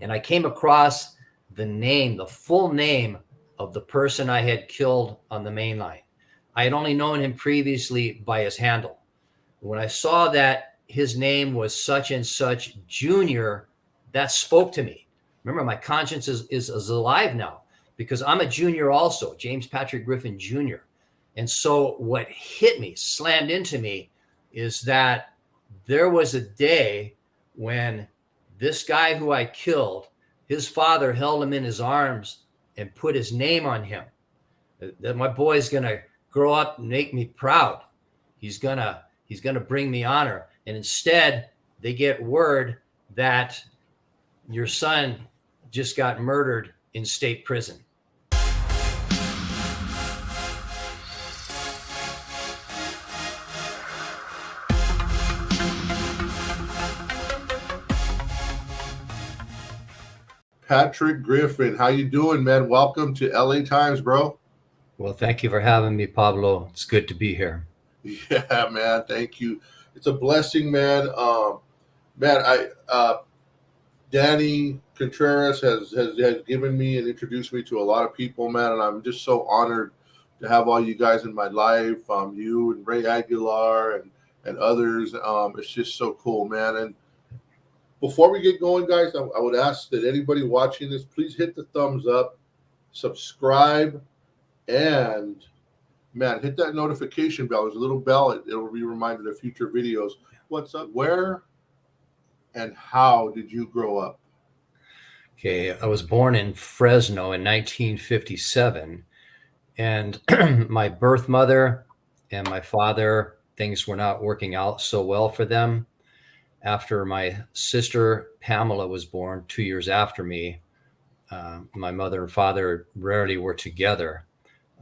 And I came across the full name of the person I had killed on the main line. I had only known him previously by his handle. When I saw that his name was such and such Junior, that spoke to me. Remember, my conscience is alive now because I'm a junior also, James Patrick Griffin Jr. And so what hit me, slammed into me, is that there was a day when this guy who I killed, his father held him in his arms and put his name on him. That my boy's going to grow up and make me proud. He's going to bring me honor. And instead, they get word that your son just got murdered in state prison. Patrick Griffin, how you doing, man? Welcome to LA Times, bro. Well, thank you for having me, Pablo. It's good to be here. Yeah, man. Thank you. It's a blessing, man. Danny Contreras has given me and introduced me to a lot of people, man, and I'm just so honored to have all you guys in my life. You and Ray Aguilar and others. It's just so cool, man. And before we get going, guys, I would ask that anybody watching this, please hit the thumbs up, subscribe, and, man, hit that notification bell. There's a little bell. It'll be reminded of future videos. What's up? Where and how did you grow up? Okay, I was born in Fresno in 1957, and my birth mother and my father, things were not working out so well for them. After my sister Pamela was born 2 years after me, my mother and father rarely were together.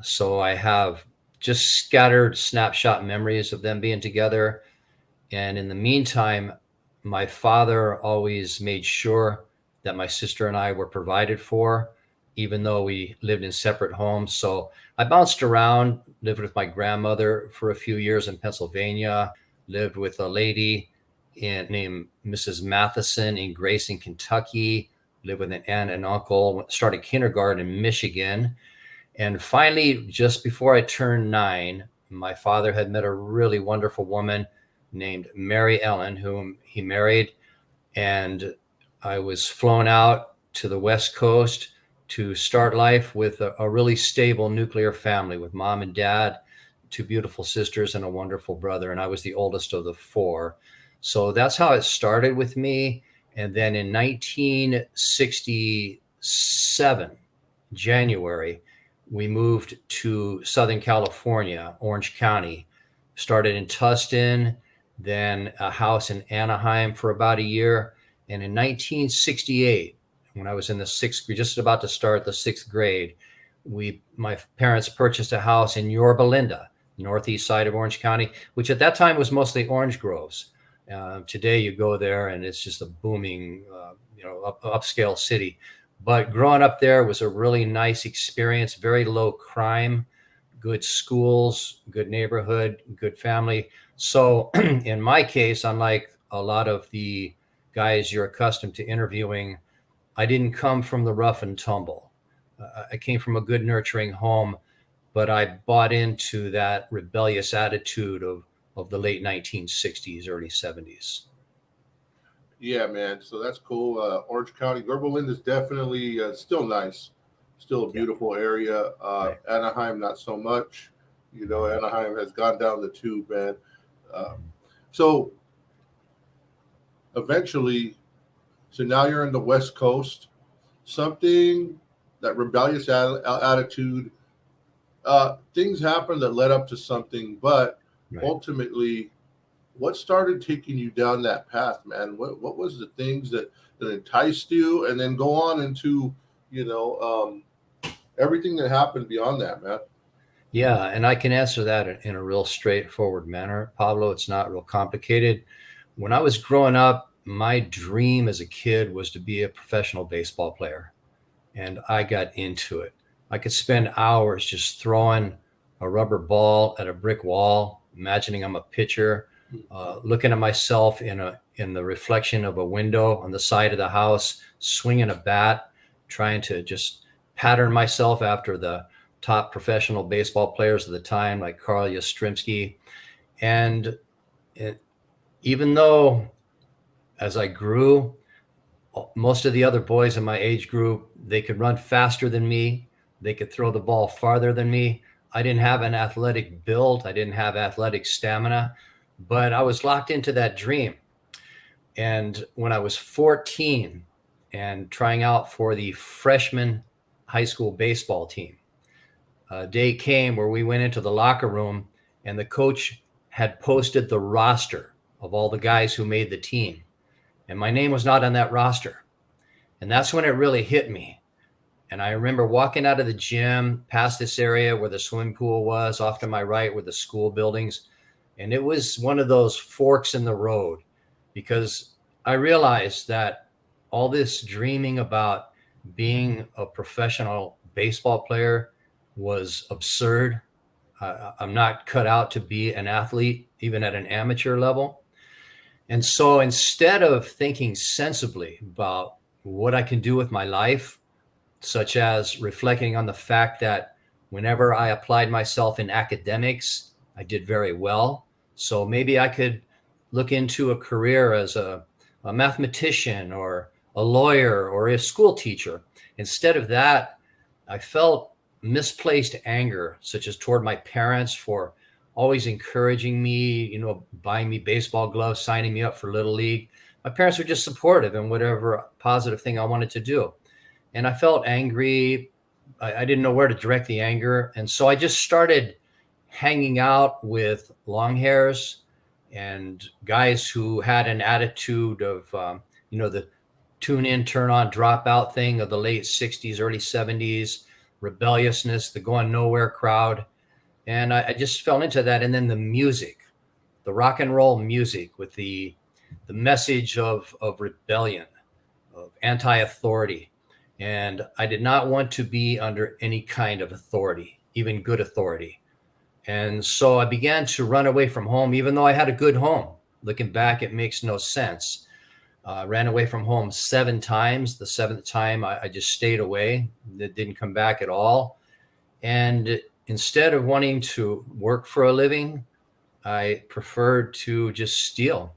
So I have just scattered snapshot memories of them being together. And in the meantime, my father always made sure that my sister and I were provided for, even though we lived in separate homes. So I bounced around, lived with my grandmother for a few years in Pennsylvania, lived with a lady named Mrs. Matheson in Grayson, Kentucky, lived with an aunt and uncle, started kindergarten in Michigan. And finally, just before I turned 9, my father had met a really wonderful woman named Mary Ellen, whom he married. And I was flown out to the West Coast to start life with a really stable nuclear family with mom and dad, 2 beautiful sisters, and a wonderful brother. And I was the oldest of the 4. So that's how it started with me. And then in 1967, January, we moved to Southern California, Orange County, started in Tustin, then a house in Anaheim for about a year. And in 1968, when I was in the 6th grade, just about to start the 6th grade, my parents purchased a house in Yorba Linda, northeast side of Orange County, which at that time was mostly orange groves. Today you go there and it's just a booming, upscale city. But growing up there was a really nice experience, very low crime, good schools, good neighborhood, good family. So in my case, unlike a lot of the guys you're accustomed to interviewing, I didn't come from the rough and tumble. I came from a good nurturing home, but I bought into that rebellious attitude of the late 1960s, early 70s. Yeah, man. So that's cool. Orange County, Yorba Linda is definitely still nice. Still a beautiful area. Right. Anaheim, not so much. Anaheim has gone down the tube, man. So eventually, so now you're in the West Coast. Something, that rebellious attitude, things happened that led up to something, but Right. ultimately, what started taking you down that path, man? What was the things that enticed you, and then go on into, everything that happened beyond that, man? Yeah, and I can answer that in a real straightforward manner, Pablo. It's not real complicated. When I was growing up, my dream as a kid was to be a professional baseball player, and I got into it. I could spend hours just throwing a rubber ball at a brick wall, imagining I'm a pitcher, looking at myself in in the reflection of a window on the side of the house, swinging a bat, trying to just pattern myself after the top professional baseball players of the time, like Carl Yastrzemski. And even though as I grew, most of the other boys in my age group, they could run faster than me. They could throw the ball farther than me. I didn't have an athletic build. I didn't have athletic stamina, but I was locked into that dream. And when I was 14 and trying out for the freshman high school baseball team, a day came where we went into the locker room and the coach had posted the roster of all the guys who made the team. And my name was not on that roster. And that's when it really hit me. And I remember walking out of the gym past this area where the swimming pool was, off to my right were the school buildings. And it was one of those forks in the road, because I realized that all this dreaming about being a professional baseball player was absurd. I'm not cut out to be an athlete, even at an amateur level. And so instead of thinking sensibly about what I can do with my life, such as reflecting on the fact that whenever I applied myself in academics, I did very well. So maybe I could look into a career as a mathematician or a lawyer or a school teacher. Instead of that, I felt misplaced anger, such as toward my parents for always encouraging me, buying me baseball gloves, signing me up for Little League. My parents were just supportive in whatever positive thing I wanted to do. And I felt angry. I didn't know where to direct the anger. And so I just started hanging out with long hairs and guys who had an attitude of, the tune in, turn on, drop out thing of the late 60s, early 70s, rebelliousness, the going nowhere crowd. And I just fell into that. And then the music, the rock and roll music with the message of rebellion, of anti-authority. And I did not want to be under any kind of authority, even good authority. And so I began to run away from home, even though I had a good home. Looking back, it makes no sense. Ran away from home 7 times. The 7th time, I just stayed away. It didn't come back at all. And instead of wanting to work for a living, I preferred to just steal.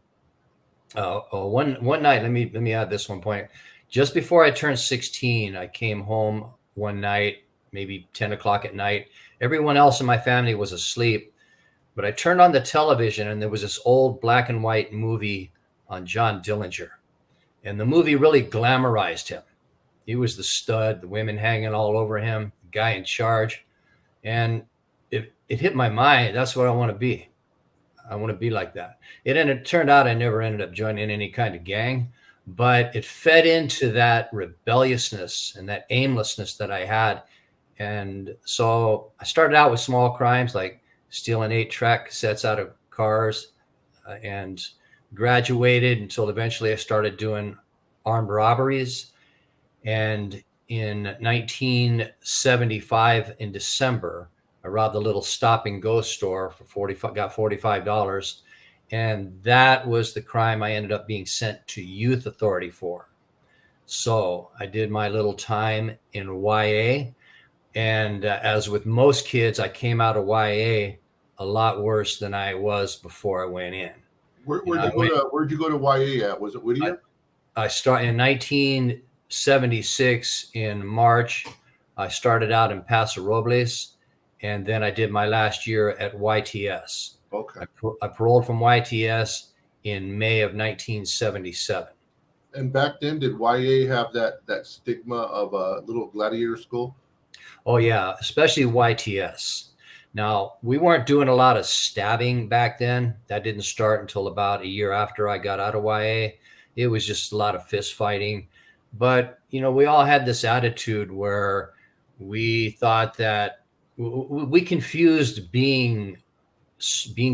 One night, let me add this one point. Just before I turned 16, I came home one night, maybe 10 o'clock at night. Everyone else in my family was asleep, but I turned on the television and there was this old black and white movie on John Dillinger. And the movie really glamorized him. He was the stud, the women hanging all over him, the guy in charge. And it hit my mind. That's what I want to be. I want to be like that. It turned out I never ended up joining any kind of gang, but it fed into that rebelliousness and that aimlessness that I had. And so I started out with small crimes like stealing 8-track cassettes out of cars, and graduated until eventually I started doing armed robberies. And in 1975, in December, I robbed a little stop and go store for got $45. And that was the crime I ended up being sent to youth authority for. So I did my little time in YA. And as with most kids, I came out of YA a lot worse than I was before I went in. Where'd you go to YA at? Was it Whittier? I started in 1976 in March. I started out in Paso Robles, and then I did my last year at YTS. Okay. I paroled from YTS in May of 1977. And back then, did YA have that stigma of a little gladiator school? Oh, yeah, especially YTS. Now, we weren't doing a lot of stabbing back then. That didn't start until about a year after I got out of YA. It was just a lot of fist fighting. But, we all had this attitude where we thought that we confused being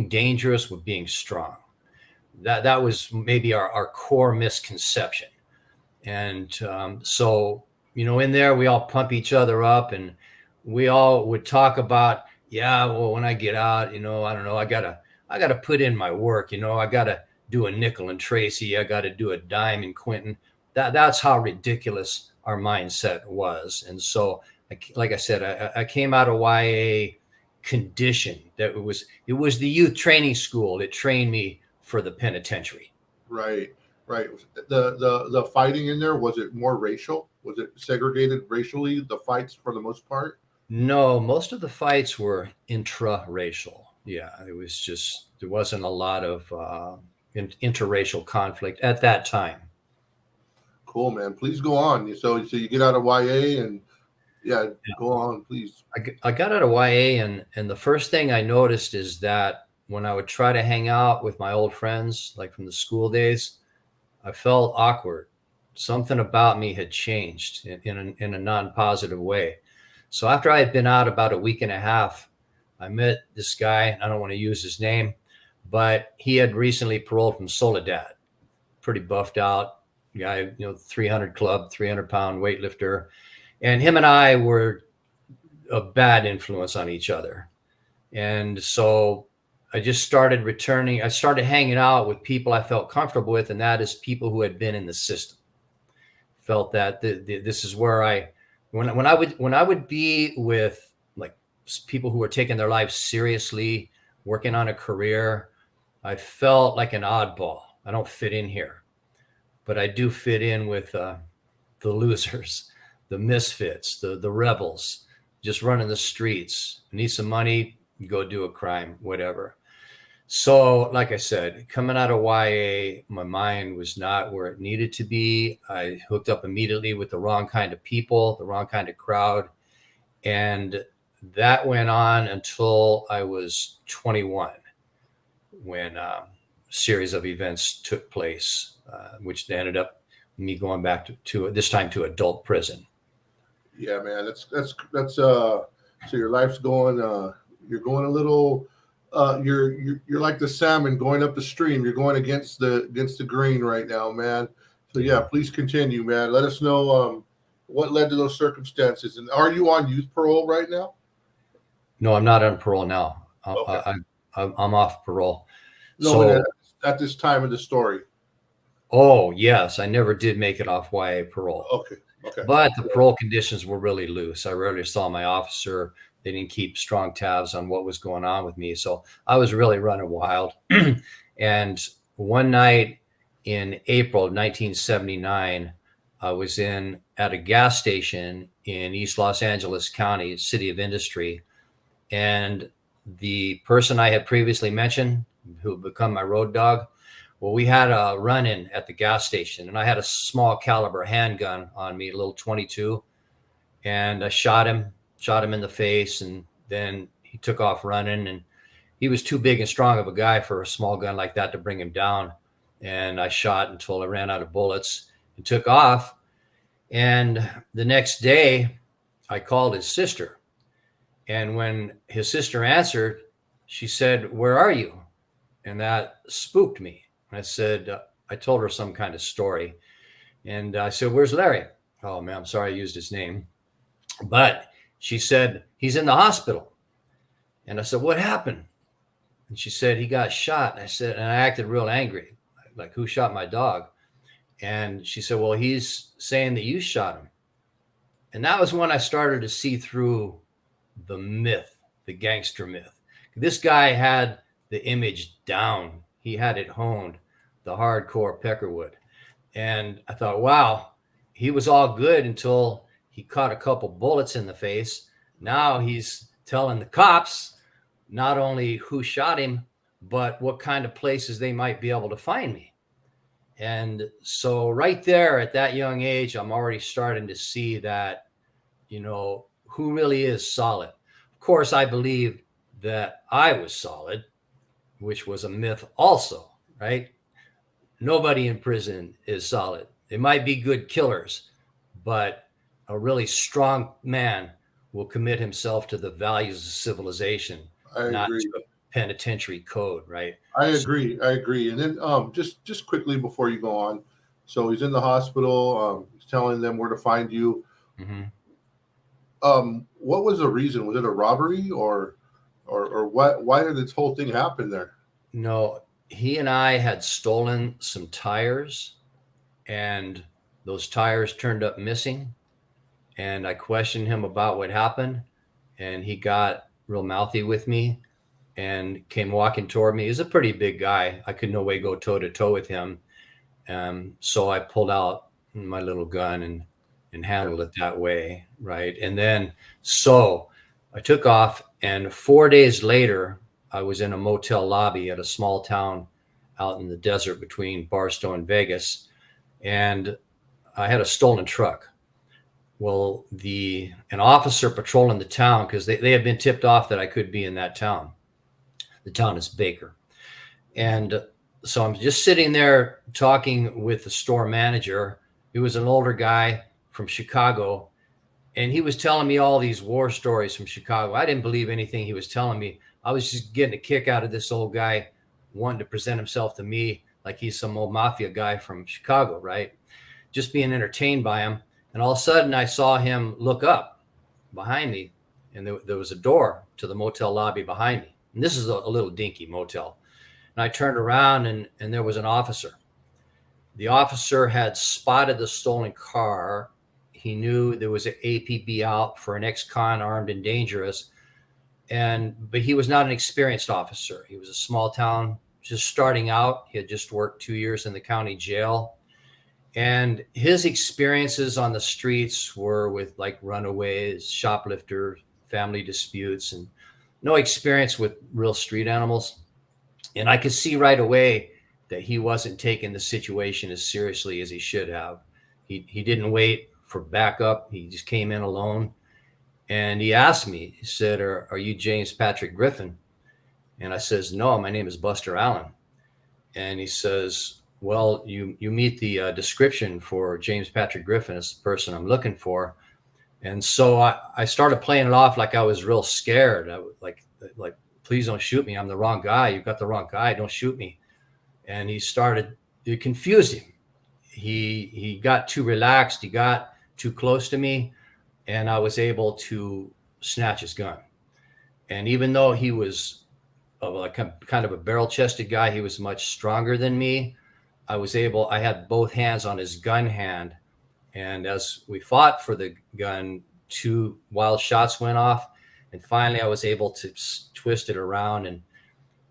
dangerous with being strong. That was maybe our core misconception. And so, in there, we all pump each other up, and we all would talk about, yeah, well, when I get out, I don't know, I gotta put in my work. I gotta do a nickel and Tracy. I got to do a dime in Quentin. That's how ridiculous our mindset was. And so, like I said, I came out of YA conditioned. That it was the youth training school. It trained me for the penitentiary. Right, right. The fighting in there, was it more racial? Was it segregated racially? The fights for the most part. No, most of the fights were intra-racial. Yeah, it was just there wasn't a lot of interracial conflict at that time. Cool, man. Please go on. So you get out of YA and yeah, Yeah. go on, please. I got out of YA, and the first thing I noticed is that when I would try to hang out with my old friends, like from the school days, I felt awkward. Something about me had changed in a non-positive way. So after I had been out about a week and a half, I met this guy. I don't want to use his name, but he had recently paroled from Soledad, pretty buffed out guy, 300 club, 300-pound weightlifter. And him and I were a bad influence on each other. And so I just started returning. I started hanging out with people I felt comfortable with, and that is people who had been in the system. Felt that this is where when I would be with like people who were taking their lives seriously, working on a career, I felt like an oddball. I don't fit in here, but I do fit in with the losers, the misfits, the rebels, just running the streets. Need some money, go do a crime, whatever. So, like I said, coming out of YA, my mind was not where it needed to be. I hooked up immediately with the wrong kind of people, the wrong kind of crowd. And that went on until I was 21, when a series of events took place, which ended up me going back to this time to adult prison. Yeah, man. That's so your life's going. You're going a little. You're like the salmon going up the stream. You're going against the grain right now, man. So yeah, please continue, man. Let us know what led to those circumstances. And are you on youth parole right now? No, I'm not on parole now. Okay. I'm off parole. No, So, at this time of the story. oh yes, I never did make it off YA parole. Okay. Okay. But the parole conditions were really loose. I rarely saw my officer. They didn't keep strong tabs on what was going on with me. So I was really running wild. And one night in April of 1979, I was at a gas station in East Los Angeles County, city of industry. And the person I had previously mentioned, who had become my road dog, well, we had a run-in at the gas station, and I had a small caliber handgun on me, a little 22, and I shot him in the face, and then he took off running, and he was too big and strong of a guy for a small gun like that to bring him down. And I shot until I ran out of bullets and took off. And the next day, I called his sister, and when his sister answered, she said, "Where are you?" And that spooked me. I said, I told her some kind of story. And I said, "Where's Larry?" "Oh, man, I'm sorry I used his name." But she said, "He's in the hospital." And I said, "What happened?" And she said, "He got shot." And I acted real angry. Like, who shot my dog? And she said, "Well, he's saying that you shot him." And that was when I started to see through the myth, the gangster myth. This guy had the image down. He had it honed, the hardcore Peckerwood. And I thought, wow, he was all good until he caught a couple bullets in the face. Now he's telling the cops not only who shot him, but what kind of places they might be able to find me. And so right there at that young age, I'm already starting to see that, who really is solid. Of course, I believed that I was solid, which was a myth also, right? Nobody in prison is solid. They might be good killers, but a really strong man will commit himself to the values of civilization, I not agree. to a penitentiary code, right? I agree. And then just quickly before you go on, so he's in the hospital. He's telling them where to find you. Mm-hmm. What was the reason? Was it a robbery or what? Why did this whole thing happen there? No, he and I had stolen some tires, and those tires turned up missing. And I questioned him about what happened, and he got real mouthy with me and came walking toward me. He's a pretty big guy. I could no way go toe to toe with him. So I pulled out my little gun and handled it that way, right? And then so I took off, and 4 days later, I was in a motel lobby at a small town out in the desert between Barstow and Vegas, and I had a stolen truck. Well, an officer patrolling the town, because they had been tipped off that I could be in that town. The town is Baker. And so I'm just sitting there talking with the store manager. He was an older guy from Chicago, and he was telling me all these war stories from Chicago. I didn't believe anything he was telling me. I was just getting a kick out of this old guy wanting to present himself to me like he's some old mafia guy from Chicago, right? Just being entertained by him. And all of a sudden, I saw him look up behind me, and there was a door to the motel lobby behind me. And this is a little dinky motel. And I turned around, and there was an officer. The officer had spotted the stolen car. He knew there was an APB out for an ex-con, armed and dangerous. But he was not an experienced officer. He was a small town, just starting out. He had just worked 2 years in the county jail. And his experiences on the streets were with like runaways, shoplifters, family disputes, and no experience with real street animals. And I could see right away that he wasn't taking the situation as seriously as he should have. He didn't wait for backup. He just came in alone. And he asked me, he said, are you James Patrick Griffin? And I says, no, my name is Buster Allen. And he says, well, you meet the description for James Patrick Griffin as the person I'm looking for. And so I started playing it off like I was real scared. I was like, please don't shoot me. I'm the wrong guy. You've got the wrong guy. Don't shoot me. And it confused him. He got too relaxed. He got too close to me, and I was able to snatch his gun. And even though he was kind of a barrel-chested guy, he was much stronger than me. I had both hands on his gun hand. And as we fought for the gun, 2 wild shots went off. And finally, I was able to twist it around and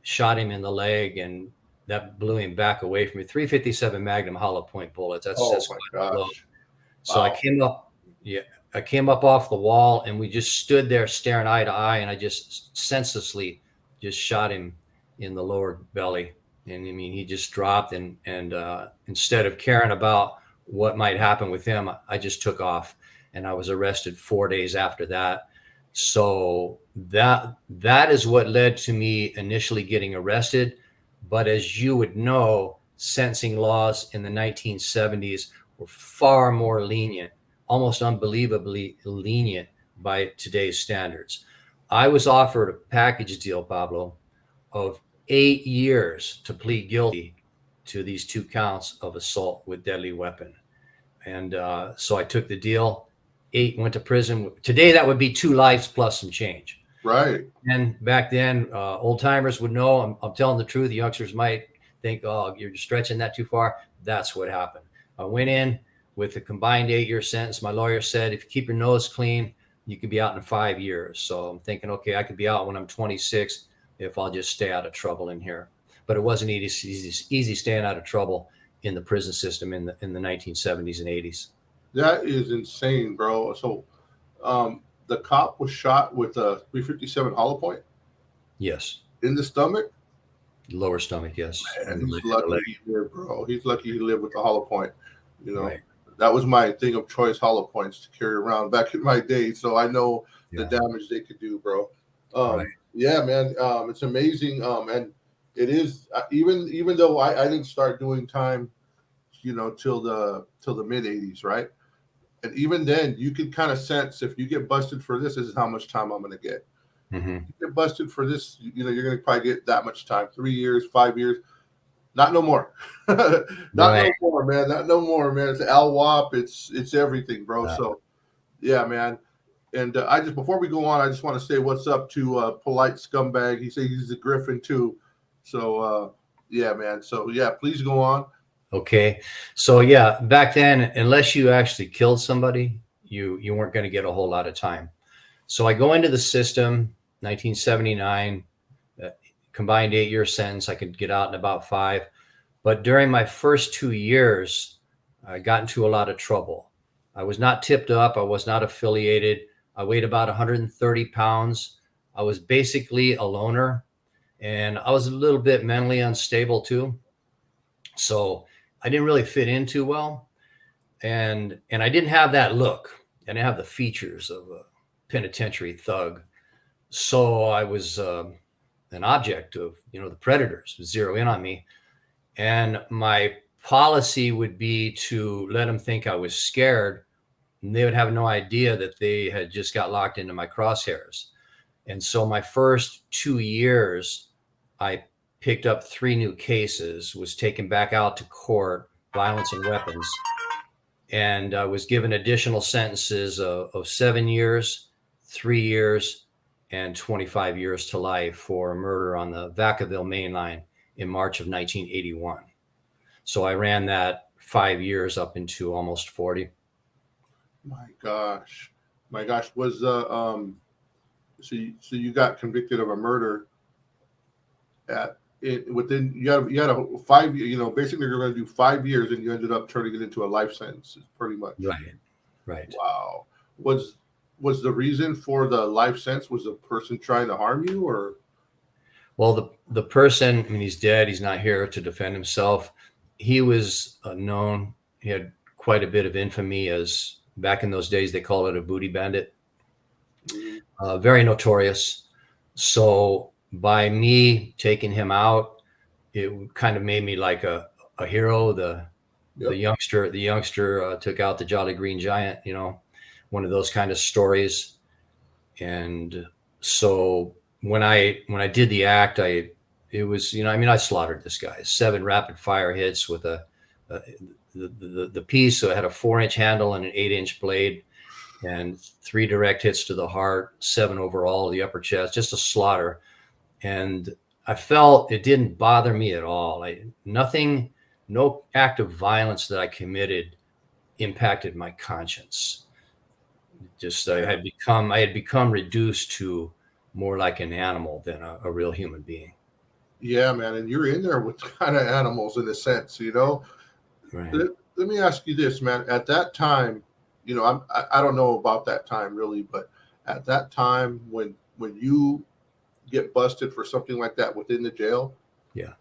shot him in the leg. And that blew him back away from me. 357 Magnum hollow point bullets. That's my gosh. So Wow. I came up off the wall, and we just stood there staring eye to eye. And I just senselessly just shot him in the lower belly. And I mean, he just dropped, and instead of caring about what might happen with him, I just took off, and I was arrested 4 days after that. So that is what led to me initially getting arrested. But as you would know, sentencing laws in the 1970s were far more lenient, almost unbelievably lenient by today's standards. I was offered a package deal, Pablo, of 8 years to plead guilty to these 2 counts of assault with deadly weapon. And so I took the deal. 8, went to prison. Today, that would be 2 lives plus some change. Right. And back then, old timers would know. I'm telling the truth. The youngsters might think, oh, you're stretching that too far. That's what happened. I went in with a combined 8-year sentence. My lawyer said, if you keep your nose clean, you could be out in 5 years. So I'm thinking, okay, I could be out when I'm 26 if I'll just stay out of trouble in here. But it wasn't easy staying out of trouble in the prison system in the 1970s and 80s. That is insane, bro. So the cop was shot with a 357 hollow point? Yes. In the stomach? Lower stomach, yes. And he's lucky he lived, bro. He's lucky he lived with the hollow point. You know, right. That was my thing of choice, hollow points to carry around back in my day. So I know the damage they could do, bro. Right. Yeah, man. It's amazing. And it is even though I didn't start doing time, till the mid 80s, right? And even then, you could kind of sense if you get busted for this is how much time I'm going to get. Mm-hmm. You get busted for this, you're going to probably get that much time, 3 years, 5 years. Not no more. No more, man. Not no more, man. It's LWAP. It's everything, bro. Yeah. So, yeah, man. And before we go on, I just want to say what's up to Polite Scumbag. He says he's a Griffin too. So Yeah, man. So yeah, please go on. Okay. So yeah, back then, unless you actually killed somebody, you weren't going to get a whole lot of time. So I go into the system, 1979, combined 8-year sentence. I could get out in about 5. But during my first 2 years, I got into a lot of trouble. I was not tipped up. I was not affiliated. I weighed about 130 pounds. I was basically a loner, and I was a little bit mentally unstable too. So I didn't really fit in too well. And I didn't have that look. I didn't have the features of a penitentiary thug. So I was an object of, the predators would zero in on me. And my policy would be to let them think I was scared, and they would have no idea that they had just got locked into my crosshairs. And so my first 2 years, I picked up 3 new cases, was taken back out to court, violence and weapons, and I was given additional sentences of 7 years, 3 years, and 25 years to life for murder on the Vacaville main line in March of 1981. So I ran that 5 years up into almost 40. My gosh, was so you got convicted of a murder at it within you had a 5 year, basically you're going to do 5 years and you ended up turning it into a life sentence, pretty much. Right, right. Wow. Was the reason for the life sentence was a person trying to harm you, or? Well, the person, I mean, he's dead. He's not here to defend himself. He was known. He had quite a bit of infamy as back in those days, they call it a booty bandit. Very notorious. So by me taking him out, it kind of made me like a hero. The youngster took out the Jolly Green Giant, one of those kind of stories. And so when I did the act, it was, I slaughtered this guy. 7 rapid fire hits with the piece. So it had a 4-inch handle and an 8-inch blade, and 3 direct hits to the heart, 7 overall, the upper chest, just a slaughter. And I felt it didn't bother me at all. No act of violence that I committed impacted my conscience. Just I had become reduced to more like an animal than a real human being. Yeah, man, and you're in there with kind of animals in a sense. Right. Let me ask you this, man. At that time, I don't know about that time really, but at that time when you get busted for something like that within the jail, Yeah.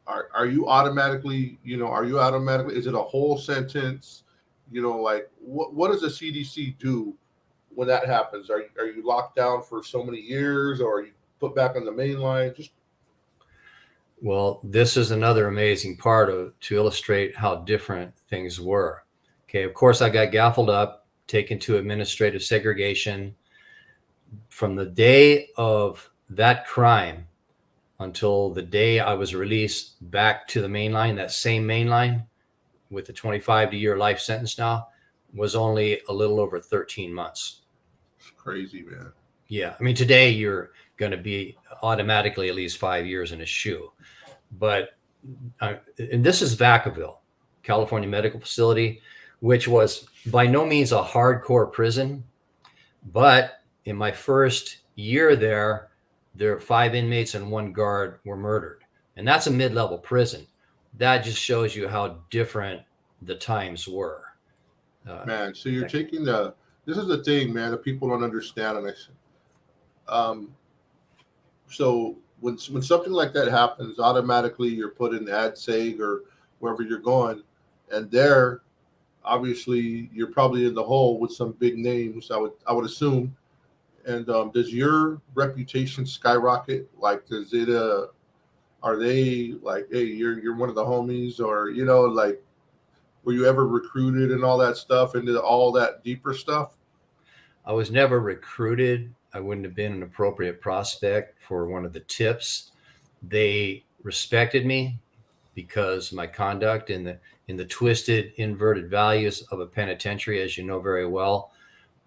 Are you automatically, is it a whole sentence? Like what does the CDC do when that happens? Are you locked down for so many years, or are you put back on the main line? Well, this is another amazing part to illustrate how different things were. Okay, of course, I got gaffled up, taken to administrative segregation. From the day of that crime until the day I was released back to the main line, that same main line with the 25-year life sentence now, was only a little over 13 months. It's crazy, man. Yeah. I mean, today you're going to be automatically at least 5 years in a shoe. But, and this is Vacaville, California Medical Facility, which was by no means a hardcore prison. But in my first year there were 5 inmates and 1 guard were murdered. And that's a mid-level prison. That just shows you how different the times were. Man, so you're taking this is the thing, man, that people don't understand. And so when something like that happens, automatically you're put in ad seg or wherever you're going, and there, obviously, you're probably in the hole with some big names. I would assume. And does your reputation skyrocket? Like, are they like, hey, you're one of the homies, or like, were you ever recruited and all that stuff into all that deeper stuff? I was never recruited. I wouldn't have been an appropriate prospect for one of the tips. They respected me because my conduct in the twisted, inverted values of a penitentiary, as you know very well.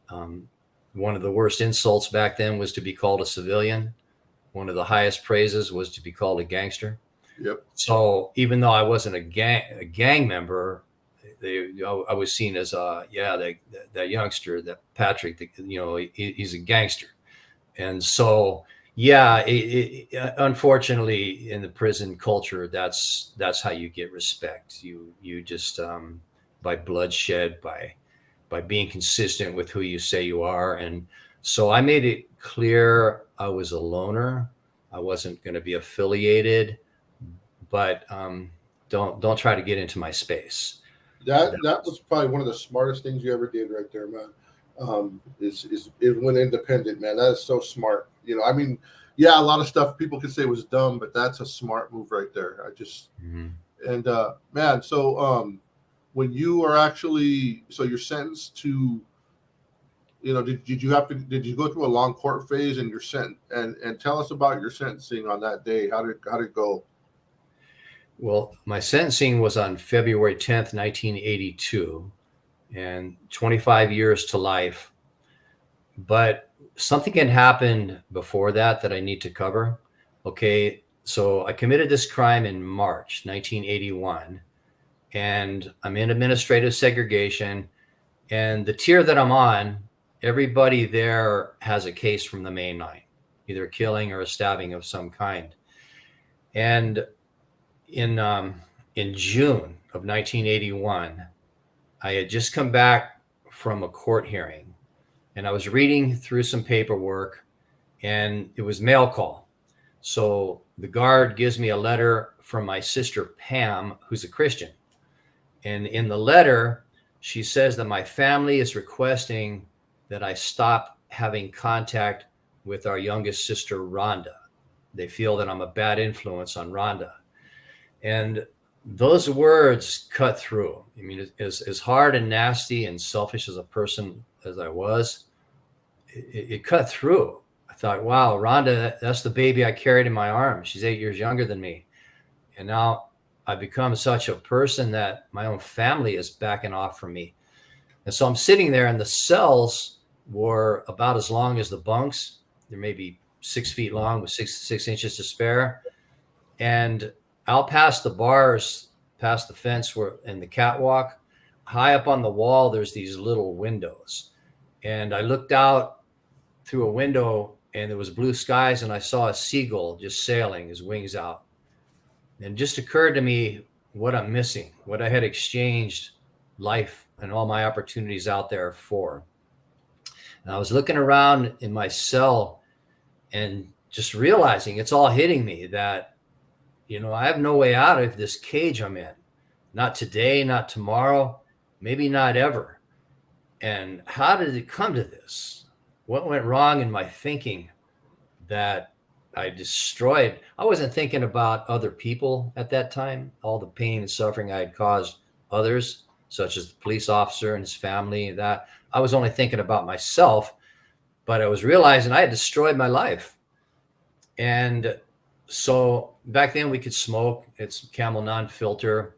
One of the worst insults back then was to be called a civilian. one of the highest praises was to be called a gangster. Yep. So even though I wasn't a gang member, I was seen as that youngster, that Patrick, he's a gangster. And so, yeah, unfortunately, in the prison culture, that's how you get respect. You just by bloodshed, by being consistent with who you say you are. And so I made it clear I was a loner. I wasn't going to be affiliated, but don't try to get into my space. That was probably one of the smartest things you ever did right there, man. Is when independent, man. That is so smart. I mean, yeah, a lot of stuff people could say was dumb, but that's a smart move right there. I just and man, so when you are actually you're sentenced to, did you go through a long court phase and you're sent and tell us about your sentencing on that day? How did it go? Well, my sentencing was on February 10th, 1982, and 25 years to life. But something had happened before that I need to cover. Okay, so I committed this crime in March 1981, and I'm in administrative segregation. And the tier that I'm on, everybody there has a case from the main line, either a killing or a stabbing of some kind. And in June of 1981, I had just come back from a court hearing, and I was reading through some paperwork, and it was mail call. So the guard gives me a letter from my sister Pam, who's a Christian. And in the letter, she says that my family is requesting that I stop having contact with our youngest sister, Rhonda. They feel that I'm a bad influence on Rhonda. And those words cut through. I mean, as hard and nasty and selfish as a person as I was, it cut through. I thought, wow, Rhonda, that's the baby I carried in my arms. She's 8 years younger than me. And now I've become such a person that my own family is backing off from me. And so I'm sitting there, and the cells were about as long as the bunks. They're maybe 6 feet long with six inches to spare. And out past the bars, past the fence and the catwalk, high up on the wall, there's these little windows. And I looked out through a window, and there was blue skies, and I saw a seagull just sailing, his wings out. And it just occurred to me what I'm missing, what I had exchanged life and all my opportunities out there for. And I was looking around in my cell and just realizing it's all hitting me that, I have no way out of this cage I'm in. Not today, not tomorrow, maybe not ever. And how did it come to this? What went wrong in my thinking that I destroyed? I wasn't thinking about other people at that time, all the pain and suffering I had caused others, such as the police officer and his family. That I was only thinking about myself, but I was realizing I had destroyed my life. And so back then we could smoke. It's Camel non-filter.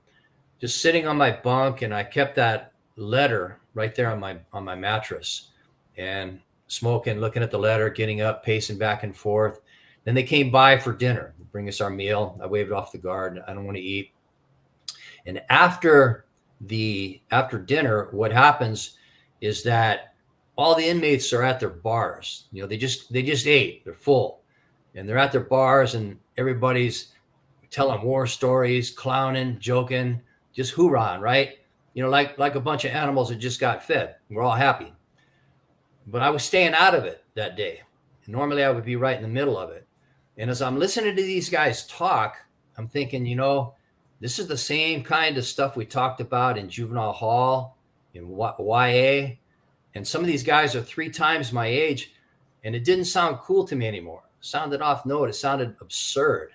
Just sitting on my bunk, and I kept that letter right there on my mattress, and smoking, looking at the letter, getting up, pacing back and forth. Then they came by for dinner, bring us our meal. I waved off the guard. I don't want to eat. And after dinner, what happens is that all the inmates are at their bars. They just ate. They're full. And they're at their bars, and everybody's telling war stories, clowning, joking, just hoorahing, right? Like a bunch of animals that just got fed. We're all happy. But I was staying out of it that day. And normally I would be right in the middle of it. And as I'm listening to these guys talk, I'm thinking, this is the same kind of stuff we talked about in juvenile hall, in YA. And some of these guys are 3 times my age, and it didn't sound cool to me anymore. It sounded off note. It sounded absurd.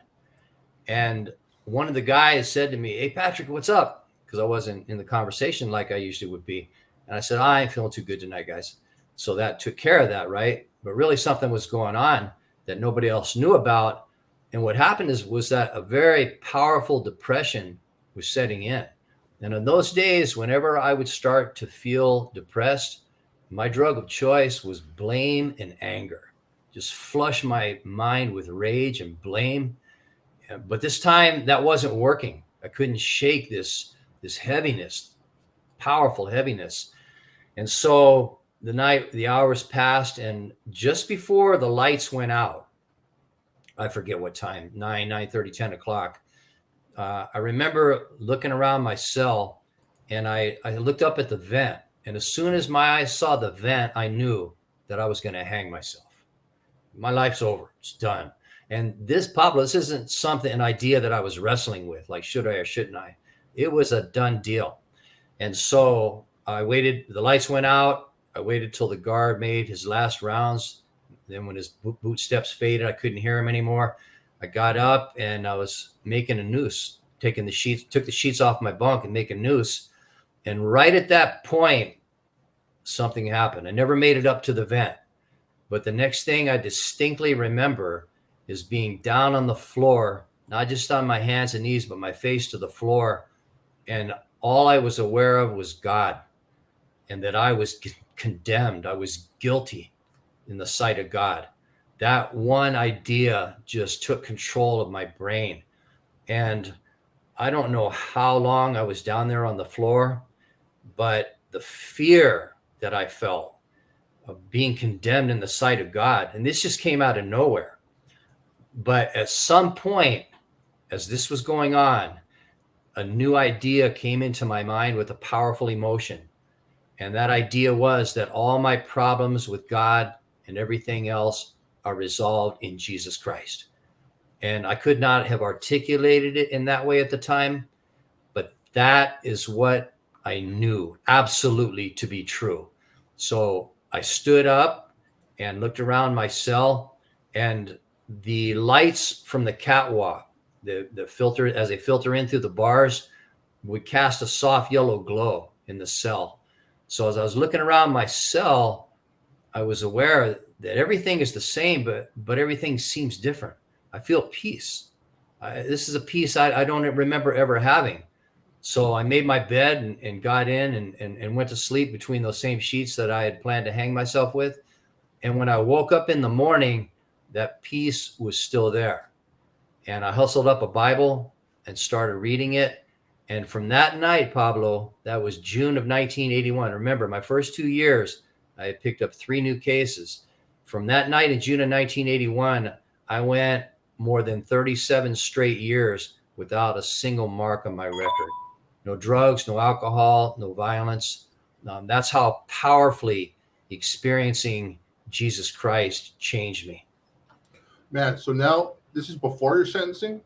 And one of the guys said to me, "Hey, Patrick, what's up?" Because I wasn't in the conversation like I usually would be. And I said, "I ain't feeling too good tonight, guys." So that took care of that, right? But really something was going on that nobody else knew about. And what happened was that a very powerful depression was setting in. And in those days, whenever I would start to feel depressed, my drug of choice was blame and anger. just flush my mind with rage and blame. But this time that wasn't working. I couldn't shake this heaviness, powerful heaviness. And so the hours passed, and just before the lights went out, I forget what time, 9:30, 10 o'clock. I remember looking around my cell, and I looked up at the vent. And as soon as my eyes saw the vent, I knew that I was going to hang myself. My life's over. It's done. And this, Pablo, this isn't an idea that I was wrestling with, like, should I or shouldn't I? It was a done deal. And so I waited. The lights went out. I waited till the guard made his last rounds. Then when his boot steps faded, I couldn't hear him anymore. I got up and I was making a noose, took the sheets off my bunk and make a noose. And right at that point, something happened. I never made it up to the vent. But the next thing I distinctly remember is being down on the floor, not just on my hands and knees, but my face to the floor. And all I was aware of was God, and that I was condemned. I was guilty in the sight of God. That one idea just took control of my brain. And I don't know how long I was down there on the floor, but the fear that I felt of being condemned in the sight of God, and this just came out of nowhere. But at some point, as this was going on, a new idea came into my mind with a powerful emotion. And that idea was that all my problems with God and everything else are resolved in Jesus Christ. And I could not have articulated it in that way at the time, but that is what I knew absolutely to be true. So I stood up and looked around my cell, and the lights from the catwalk, the filter, as they filter in through the bars, would cast a soft yellow glow in the cell. So as I was looking around my cell, I was aware that everything is the same, but everything seems different. I feel peace. This is a peace I don't remember ever having. So I made my bed and got in and went to sleep between those same sheets that I had planned to hang myself with. And when I woke up in the morning, that peace was still there. And I hustled up a Bible and started reading it. And from that night, Pablo, that was June of 1981. Remember, my first 2 years, I had picked up 3 new cases. From that night in June of 1981, I went more than 37 straight years without a single mark on my record. No drugs, no alcohol, no violence. That's how powerfully experiencing Jesus Christ changed me. Man, so now this is before your sentencing?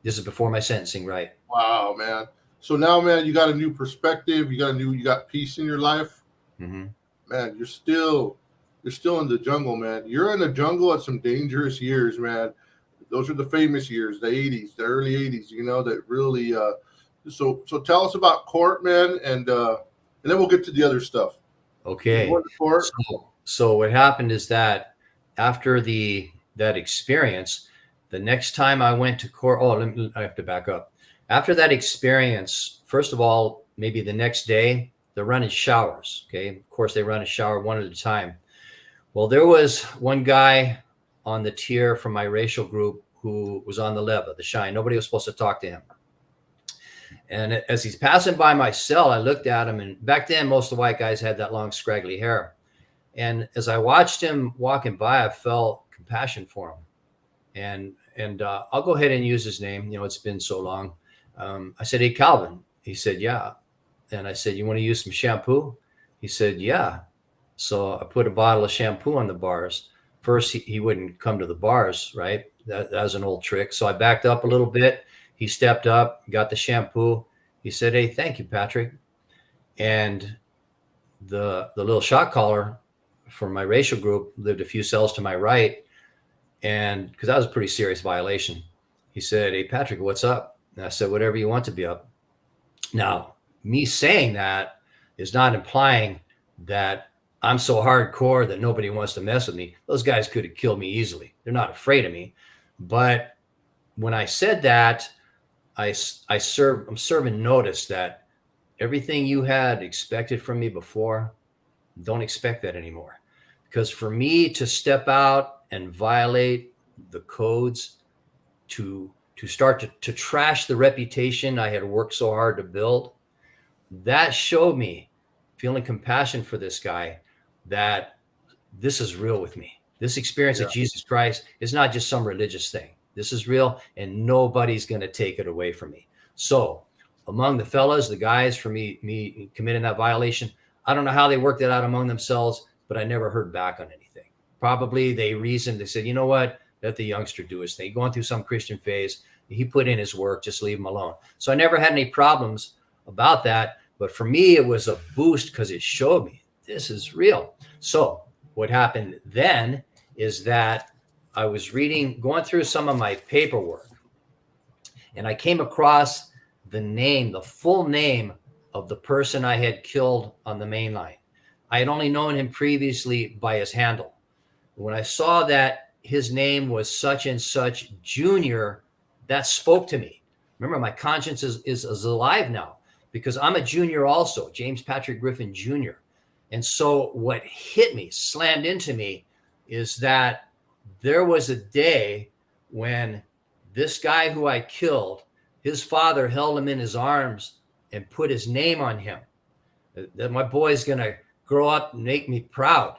This is before my sentencing, right? Wow, man. So now, man, you got a new perspective. You got peace in your life. Mm-hmm. Man, you're still in the jungle, man. You're in the jungle at some dangerous years, man. Those are the famous years, the 80s, the early 80s, that really so tell us about court, man, and then we'll get to the other stuff. Okay. You went to court. So what happened is that after that experience, the next time I went to court, I have to back up. After that experience, first of all, maybe the next day, they're running showers. Okay. Of course, they run a shower one at a time. Well, there was one guy on the tier from my racial group who was on the leva, the shine. Nobody was supposed to talk to him. And as he's passing by my cell, I looked at him. And back then, most of the white guys had that long, scraggly hair. And as I watched him walking by, I felt compassion for him. And I'll go ahead and use his name. It's been so long. I said, "Hey, Calvin." He said, "Yeah." And I said, "You want to use some shampoo?" He said, "Yeah." So I put a bottle of shampoo on the bars. First, he wouldn't come to the bars, right? That was an old trick. So I backed up a little bit. He stepped up, got the shampoo. He said, "Hey, thank you, Patrick." And the little shot caller for my racial group lived a few cells to my right. And because that was a pretty serious violation, he said, "Hey, Patrick, what's up?" And I said, "Whatever you want to be up." Now, me saying that is not implying that I'm so hardcore that nobody wants to mess with me. Those guys could have killed me easily. They're not afraid of me. But when I said that, I'm serving notice that everything you had expected from me before, don't expect that anymore. because for me to step out and violate the codes, to start to trash the reputation I had worked so hard to build, that showed me, feeling compassion for this guy, that this is real with me. This experience of Jesus Christ is not just some religious thing. This is real, and nobody's going to take it away from me. So among the fellas, the guys, for me committing that violation, I don't know how they worked it out among themselves, but I never heard back on anything. Probably they reasoned, they said, you know what, let the youngster do his thing. Going through some Christian phase, he put in his work, just leave him alone. So I never had any problems about that. But for me, it was a boost because it showed me this is real. So what happened then is that I was going through some of my paperwork, and I came across the full name of the person I had killed on the main line. I had only known him previously by his handle. When I saw that his name was such and such Junior, that spoke to me. Remember, my conscience is alive now, because I'm a junior also, James Patrick Griffin Jr. And so what hit me, slammed into me, is that there was a day when this guy who I killed, his father held him in his arms and put his name on him. That my boy's going to grow up and make me proud.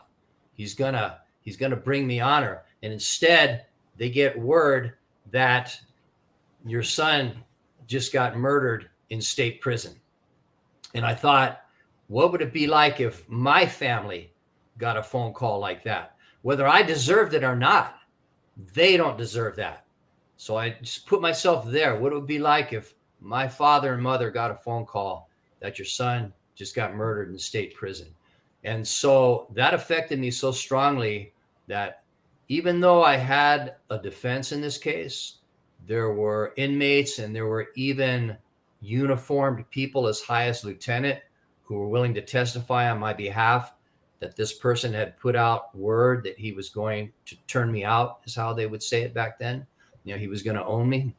He's going to bring me honor. And instead, they get word that your son just got murdered in state prison. And I thought, what would it be like if my family got a phone call like that? Whether I deserved it or not, they don't deserve that. So I just put myself there. What it would be like if my father and mother got a phone call that your son just got murdered in state prison. And so that affected me so strongly that even though I had a defense in this case, there were inmates and there were even uniformed people as high as lieutenant who were willing to testify on my behalf that this person had put out word that he was going to turn me out, is how they would say it back then. You know, he was going to own me.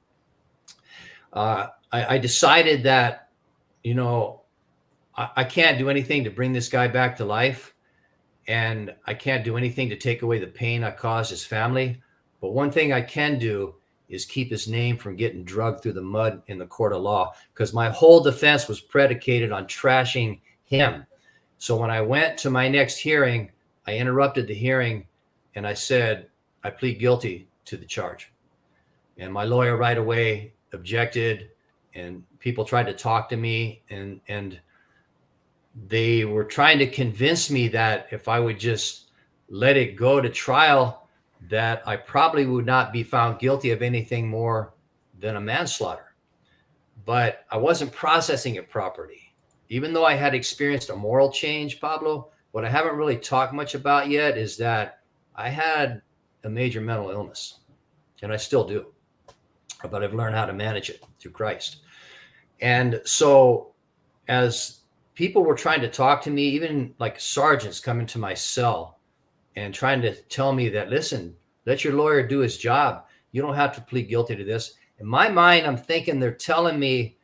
I decided that, you know, I can't do anything to bring this guy back to life, and I can't do anything to take away the pain I caused his family. But one thing I can do is keep his name from getting dragged through the mud in the court of law, because my whole defense was predicated on trashing him. So when I went to my next hearing, I interrupted the hearing and I said, I plead guilty to the charge. And my lawyer right away objected, and people tried to talk to me, and they were trying to convince me that if I would just let it go to trial, that I probably would not be found guilty of anything more than a manslaughter. But I wasn't processing it properly. Even though I had experienced a moral change, Pablo, what I haven't really talked much about yet is that I had a major mental illness, and I still do, but I've learned how to manage it through Christ. And so as people were trying to talk to me, even like sergeants coming to my cell and trying to tell me that, listen, let your lawyer do his job. You don't have to plead guilty to this. In my mind, I'm thinking they're telling me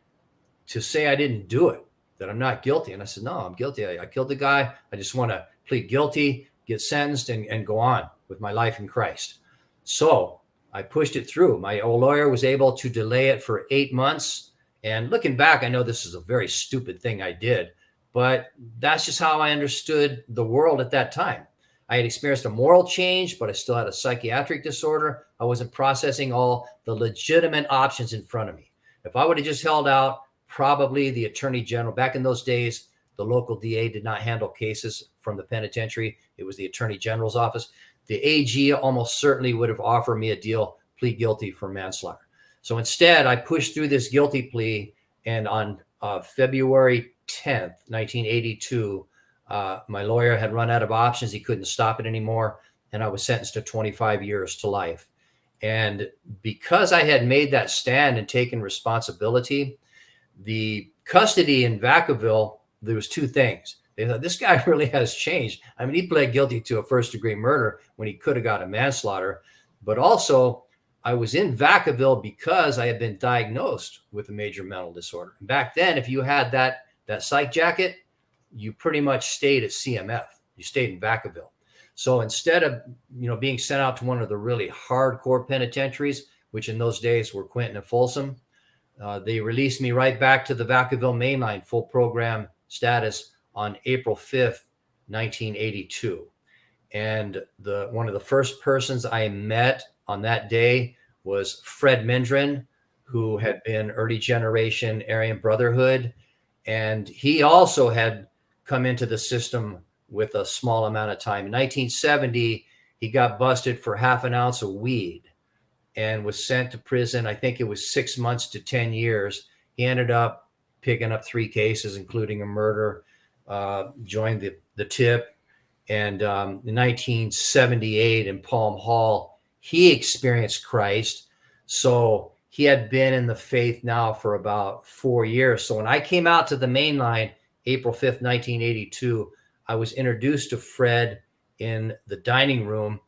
to say I didn't do it, that I'm not guilty. And I said, no, I'm guilty. I killed the guy. I just want to plead guilty, get sentenced, and go on with my life in Christ. So I pushed it through. My old lawyer was able to delay it for 8 months. And looking back, I know this is a very stupid thing I did, but that's just how I understood the world at that time. I had experienced a moral change, but I still had a psychiatric disorder. I wasn't processing all the legitimate options in front of me. If I would have just held out, probably the attorney general, back in those days, the local DA did not handle cases from the penitentiary. It was the attorney general's office. The AG almost certainly would have offered me a deal, plead guilty for manslaughter. So instead, I pushed through this guilty plea, and on February 10th, 1982, my lawyer had run out of options. He couldn't stop it anymore, and I was sentenced to 25 years to life. And because I had made that stand and taken responsibility, the custody in Vacaville, there was two things. They thought, this guy really has changed. I mean, he pled guilty to a first-degree murder when he could have got a manslaughter. But also, I was in Vacaville because I had been diagnosed with a major mental disorder. And back then, if you had that psych jacket, you pretty much stayed at CMF. You stayed in Vacaville. So instead of, being sent out to one of the really hardcore penitentiaries, which in those days were Quentin and Folsom, they released me right back to the Vacaville mainline full program status on April 5th, 1982. And one of the first persons I met on that day was Fred Mandarin, who had been early generation Aryan Brotherhood. And he also had come into the system with a small amount of time. In 1970, he got busted for half an ounce of weed and was sent to prison. I think it was 6 months to 10 years. He ended up picking up 3 cases, including a murder, joined the tip. And in 1978 in Palm Hall, he experienced Christ. So he had been in the faith now for about 4 years. So when I came out to the main line, April 5th, 1982, I was introduced to Fred in the dining room.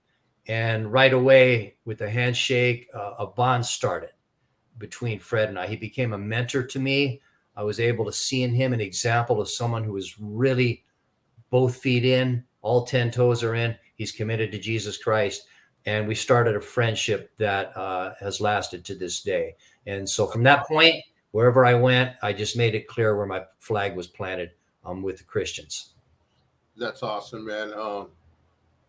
And right away, with a handshake, a bond started between Fred and I. He became a mentor to me. I was able to see in him an example of someone who is really both feet in, all 10 toes are in. He's committed to Jesus Christ. And we started a friendship that has lasted to this day. And so from that point, wherever I went, I just made it clear where my flag was planted with the Christians. That's awesome, man.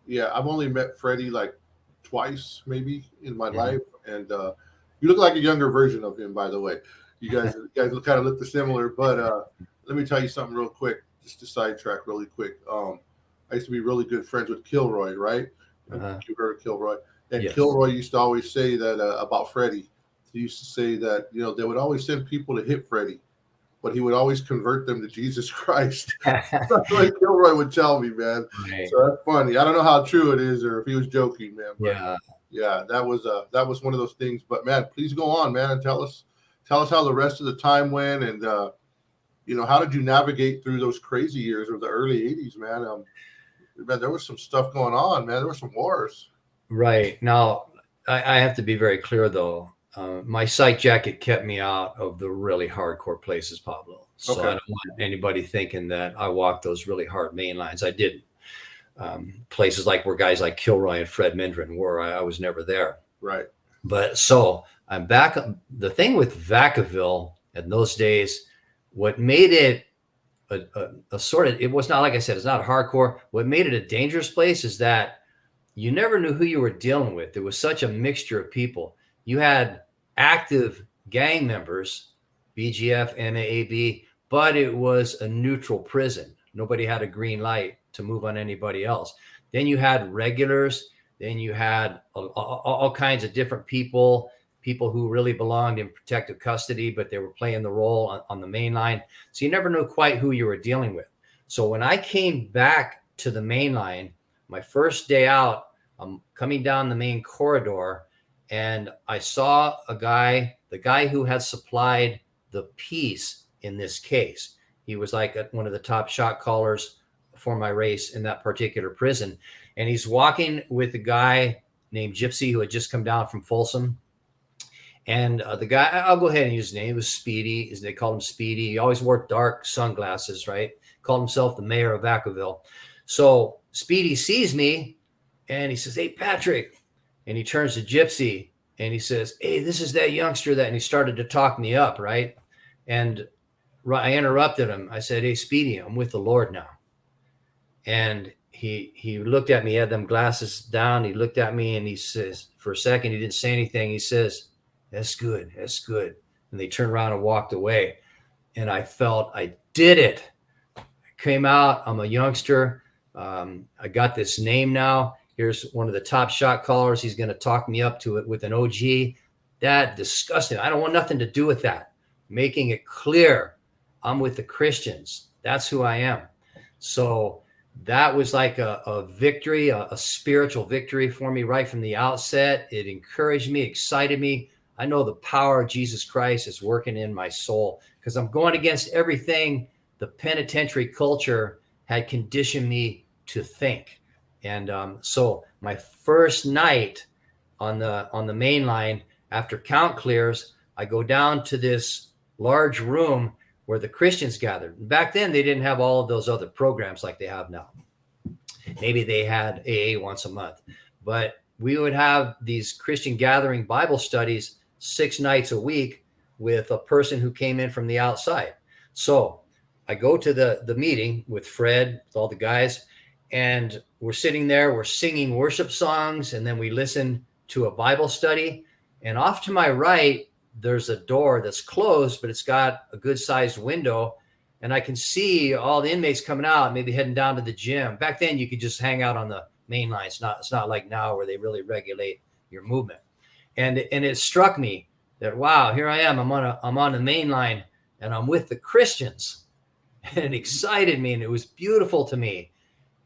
Yeah, I've only met Freddie like twice, maybe in my life, and you look like a younger version of him, by the way. You guys kind of look similar, but let me tell you something real quick, just to sidetrack really quick. I used to be really good friends with Kilroy, right? You heard of Kilroy, and yes. Kilroy used to always say that about Freddie. He used to say that they would always send people to hit Freddie, but he would always convert them to Jesus Christ. That's what Kilroy would tell me, man. Right. So that's funny. I don't know how true it is or if he was joking, man. But yeah, that was one of those things. But man, please go on, man, and tell us how the rest of the time went, and how did you navigate through those crazy years of the early '80s, man? Man, there was some stuff going on, man. There were some wars. Right. Now, I have to be very clear, though. My psych jacket kept me out of the really hardcore places, Pablo. So I don't want anybody thinking that I walked those really hard main lines. I didn't. Places like where guys like Kilroy and Fred Mandarin were, I was never there. Right. But so I'm back. The thing with Vacaville in those days, what made it a sort of, it was not, like I said, it's not hardcore. What made it a dangerous place is that you never knew who you were dealing with. There was such a mixture of people. You had active gang members, BGF, MAAB, but it was a neutral prison. Nobody had a green light to move on anybody else. Then you had regulars. Then you had all kinds of different people who really belonged in protective custody, but they were playing the role on the main line. So you never knew quite who you were dealing with. So when I came back to the main line, my first day out, I'm coming down the main corridor, and I saw the guy who had supplied the peace in this case. He was like one of the top shot callers for my race in that particular prison. And he's walking with a guy named Gypsy who had just come down from Folsom. And the guy, I'll go ahead and use his name, was Speedy. They called him Speedy. He always wore dark sunglasses, right? Called himself the mayor of Vacaville. So Speedy sees me and he says, "Hey, Patrick." And he turns to Gypsy and he says, "Hey, this is that youngster that," and he started to talk me up, right? And I interrupted him. I said, "Hey, Speedy, I'm with the Lord now." And he looked at me, he had them glasses down. He looked at me and he says, for a second, he didn't say anything. He says, "That's good. That's good." And they turned around and walked away. And I felt I did it. I came out. I'm a youngster. I got this name now. Here's one of the top shot callers. He's going to talk me up to it with an OG. That disgusting. I don't want nothing to do with that. Making it clear I'm with the Christians. That's who I am. So that was like a victory, a spiritual victory for me right from the outset. It encouraged me, excited me. I know the power of Jesus Christ is working in my soul because I'm going against everything the penitentiary culture had conditioned me to think. And so my first night on the main line, after count clears, I go down to this large room where the Christians gathered. Back then, they didn't have all of those other programs like they have now. Maybe they had AA once a month, but we would have these Christian gathering Bible studies 6 nights a week with a person who came in from the outside. So I go to the meeting with Fred, with all the guys, and we're sitting there, we're singing worship songs, and then we listen to a Bible study. And off to my right, there's a door that's closed, but it's got a good sized window. And I can see all the inmates coming out, maybe heading down to the gym. Back then, you could just hang out on the main line. It's not like now where they really regulate your movement. And it struck me that, wow, here I am. I'm on the main line, and I'm with the Christians. And it excited me, and it was beautiful to me.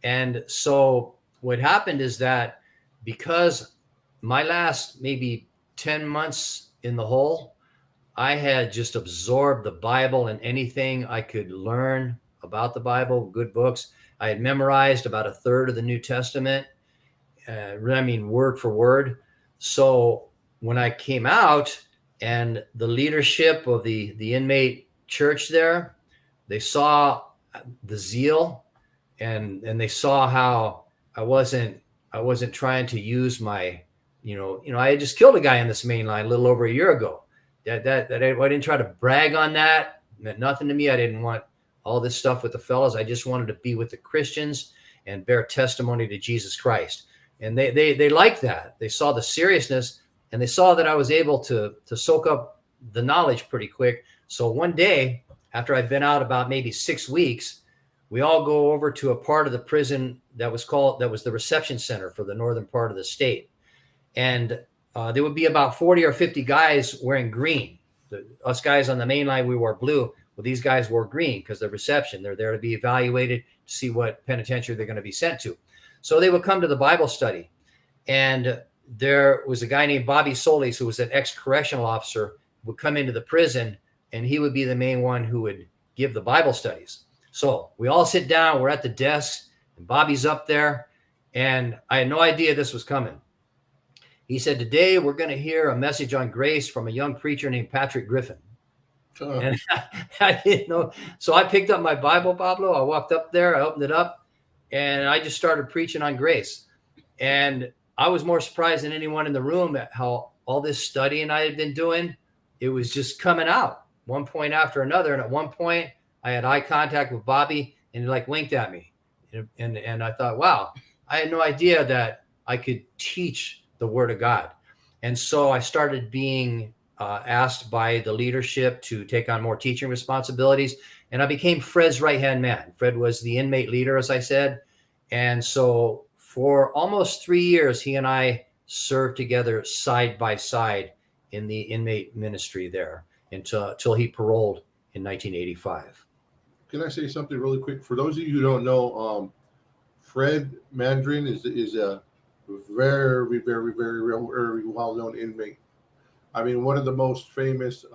And so what happened is that because my last maybe 10 months in the hole, I had just absorbed the Bible and anything I could learn about the Bible, good books. I had memorized about a third of the New Testament, word for word. So when I came out, and the leadership of the inmate church there, they saw the zeal, and they saw how I wasn't trying to use my, I had just killed a guy in this main line a little over a year ago. That I didn't try to brag on that. It meant nothing to me. I didn't want all this stuff with the fellas. I just wanted to be with the Christians and bear testimony to Jesus Christ. And they liked that. They saw the seriousness, and they saw that I was able to soak up the knowledge pretty quick. So one day, after I'd been out about maybe 6 weeks, we all go over to a part of the prison that was the reception center for the northern part of the state. And there would be about 40 or 50 guys wearing green. Us guys on the main line, we wore blue. Well, these guys wore green because they're reception. They're there to be evaluated to see what penitentiary they're going to be sent to. So they would come to the Bible study. And there was a guy named Bobby Solis, who was an ex-correctional officer, would come into the prison, and he would be the main one who would give the Bible studies. So we all sit down. We're at the desks, and Bobby's up there. And I had no idea this was coming. He said, today we're going to hear a message on grace from a young preacher named Patrick Griffin. And I didn't know. So I picked up my Bible, Pablo. I walked up there, I opened it up, and I just started preaching on grace. And I was more surprised than anyone in the room at how all this studying I had been doing, it was just coming out one point after another. And at one point, I had eye contact with Bobby, and he like winked at me. And I thought, wow, I had no idea that I could teach the Word of God. And so I started being asked by the leadership to take on more teaching responsibilities. And I became Fred's right-hand man. Fred was the inmate leader, as I said. And so for almost 3 years, he and I served together side by side in the inmate ministry there until he paroled in 1985. Can I say something really quick? For those of you who don't know, Fred Mandarin is a very, very, very well-known inmate. I mean, one of the most famous,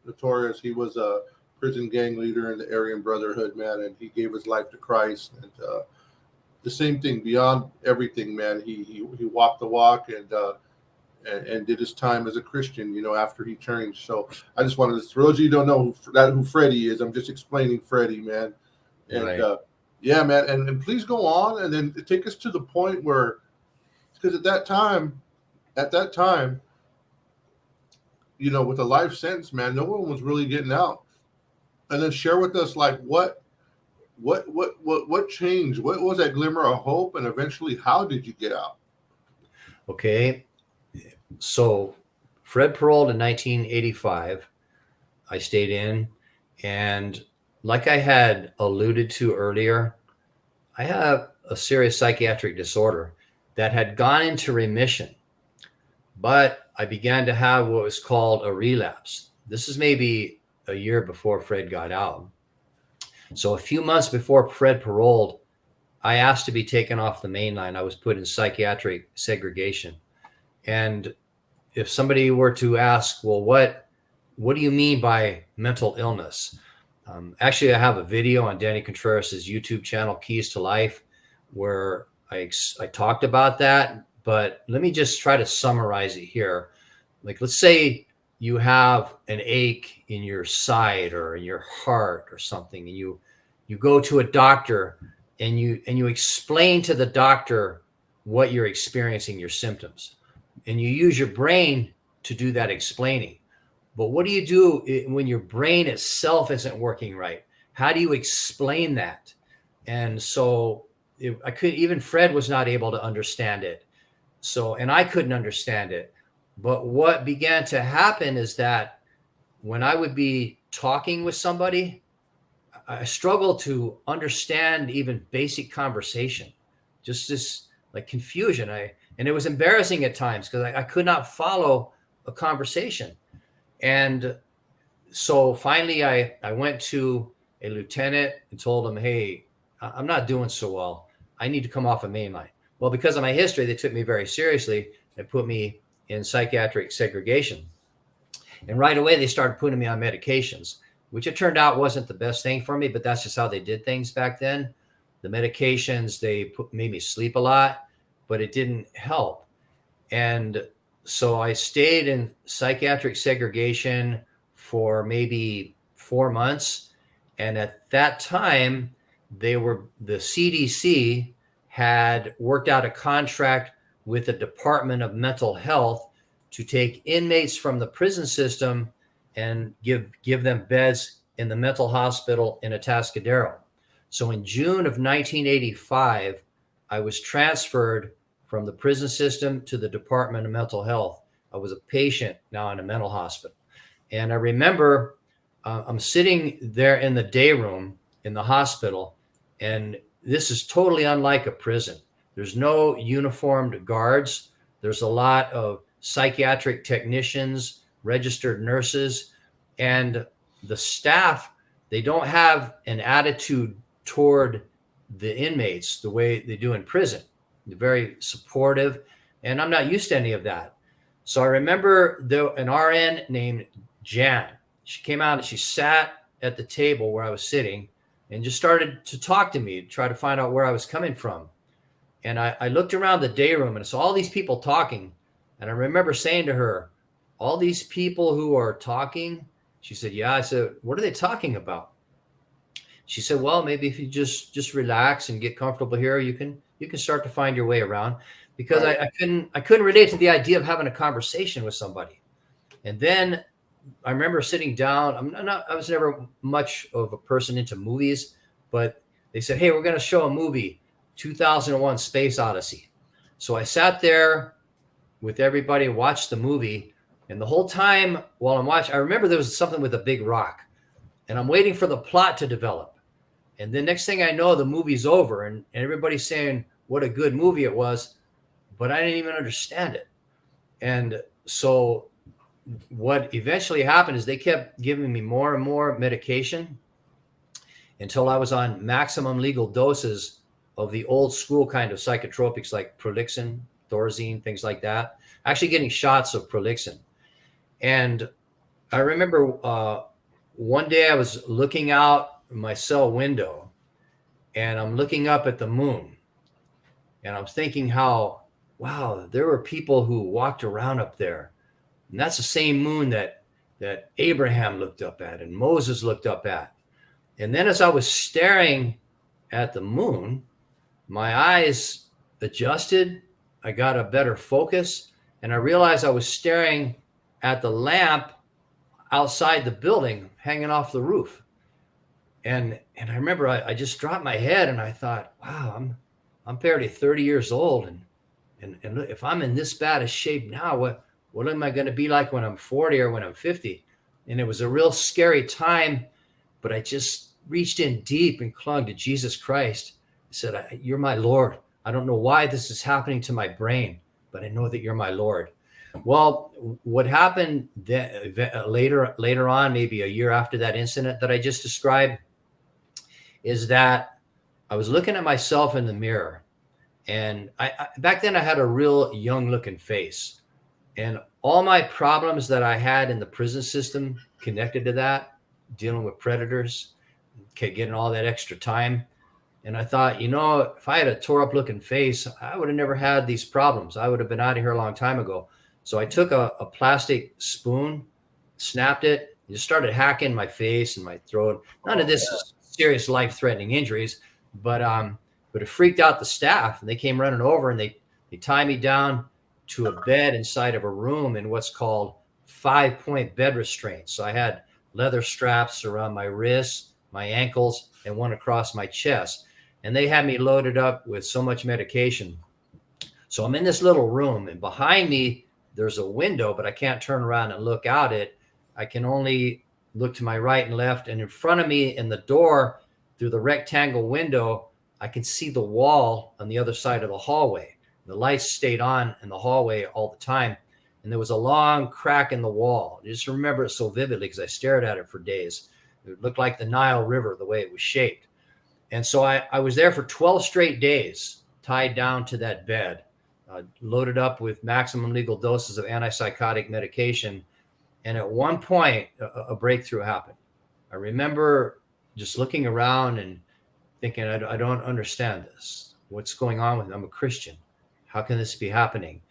notorious. He was a prison gang leader in the Aryan Brotherhood, man, and he gave his life to Christ. And the same thing, beyond everything, man. He walked the walk and did his time as a Christian, after he changed. So I just wanted to, for those of you who don't know who Freddie is, I'm just explaining Freddie, man. And right. Yeah, man, and please go on and then take us to the point where, because at that time, with a life sentence, man, no one was really getting out. And then share with us, like, what changed? What was that glimmer of hope? And eventually, how did you get out? Okay. So Fred paroled in 1985. I stayed in. And like I had alluded to earlier, I have a serious psychiatric disorder that had gone into remission, but I began to have what was called a relapse. This is maybe a year before Fred got out. So a few months before Fred paroled, I asked to be taken off the main line. I was put in psychiatric segregation. And if somebody were to ask, well, what do you mean by mental illness? Actually, I have a video on Danny Contreras' YouTube channel, Keys to Life, where I talked about that. But let me just try to summarize it here. Like, let's say you have an ache in your side or in your heart or something, and you go to a doctor and you explain to the doctor what you're experiencing, your symptoms, and you use your brain to do that explaining. But what do you do when your brain itself isn't working right? How do you explain that? And so I could, even Fred was not able to understand it. So, and I couldn't understand it. But what began to happen is that when I would be talking with somebody, I struggled to understand even basic conversation, just this like confusion. And it was embarrassing at times because I could not follow a conversation. And so finally I went to a lieutenant and told him, hey, I'm not doing so well. I need to come off a mainline. Well, because of my history, they took me very seriously and put me in psychiatric segregation. And right away, they started putting me on medications, which it turned out wasn't the best thing for me, but that's just how they did things back then. The medications, made me sleep a lot, but it didn't help. And so I stayed in psychiatric segregation for maybe 4 months. And at that time, the CDC had worked out a contract with the Department of Mental Health to take inmates from the prison system and give them beds in the mental hospital in Atascadero. So in June of 1985, I was transferred from the prison system to the Department of Mental Health. I was a patient now in a mental hospital. And I remember I'm sitting there in the day room in the hospital, and this is totally unlike a prison. There's no uniformed guards. There's a lot of psychiatric technicians, registered nurses, and the staff, they don't have an attitude toward the inmates the way they do in prison. They're very supportive, and I'm not used to any of that. So I remember an RN named Jan. She came out and she sat at the table where I was sitting and just started to talk to me, try to find out where I was coming from. And I looked around the day room and I saw all these people talking. And I remember saying to her, all these people who are talking? She said, yeah. I said, what are they talking about? She said, well, maybe if you just relax and get comfortable here, you can start to find your way around. Because right. I couldn't relate to the idea of having a conversation with somebody. And then I remember sitting down. I was never much of a person into movies, but they said, hey, we're going to show a movie, 2001 Space Odyssey. So I sat there with everybody, watched the movie. And the whole time while I'm watching, I remember there was something with a big rock. And I'm waiting for the plot to develop. And the next thing I know, the movie's over. And everybody's saying what a good movie it was. But I didn't even understand it. And so what eventually happened is they kept giving me more and more medication until I was on maximum legal doses of the old school kind of psychotropics like Prolixin, Thorazine, things like that. Actually getting shots of Prolixin. And I remember one day I was looking out my cell window and I'm looking up at the moon. And I'm thinking how, wow, there were people who walked around up there. And that's the same moon that Abraham looked up at and Moses looked up at. And then as I was staring at the moon, my eyes adjusted. I got a better focus. And I realized I was staring at the lamp outside the building hanging off the roof. And I remember I just dropped my head and I thought, wow, I'm barely 30 years old. And look, if I'm in this bad a shape now, what am I going to be like when I'm 40 or when I'm 50? And it was a real scary time, but I just reached in deep and clung to Jesus Christ. I said, you're my Lord. I don't know why this is happening to my brain, but I know that you're my Lord. Well, what happened later on, maybe a year after that incident that I just described, is that I was looking at myself in the mirror. And I back then I had a real young looking face. And all my problems that I had in the prison system connected to that, dealing with predators, getting all that extra time. And I thought, if I had a tore up looking face, I would have never had these problems. I would have been out of here a long time ago. So I took a plastic spoon, snapped it, and just started hacking my face and my throat. None of this is serious life-threatening injuries, but but it freaked out the staff, and they came running over, and they tied me down to a bed inside of a room in what's called 5-point bed restraints. So I had leather straps around my wrists, my ankles, and one across my chest. And they had me loaded up with so much medication. So I'm in this little room, and behind me, there's a window, but I can't turn around and look out it. I can only look to my right and left. And in front of me in the door, through the rectangle window, I can see the wall on the other side of the hallway. The lights stayed on in the hallway all the time. And there was a long crack in the wall. I just remember it so vividly because I stared at it for days. It looked like the Nile River, the way it was shaped. And so I was there for 12 straight days, tied down to that bed, loaded up with maximum legal doses of antipsychotic medication. And at one point, a breakthrough happened. I remember just looking around and thinking, I don't understand this. What's going on with me? I'm a Christian. How can this be happening?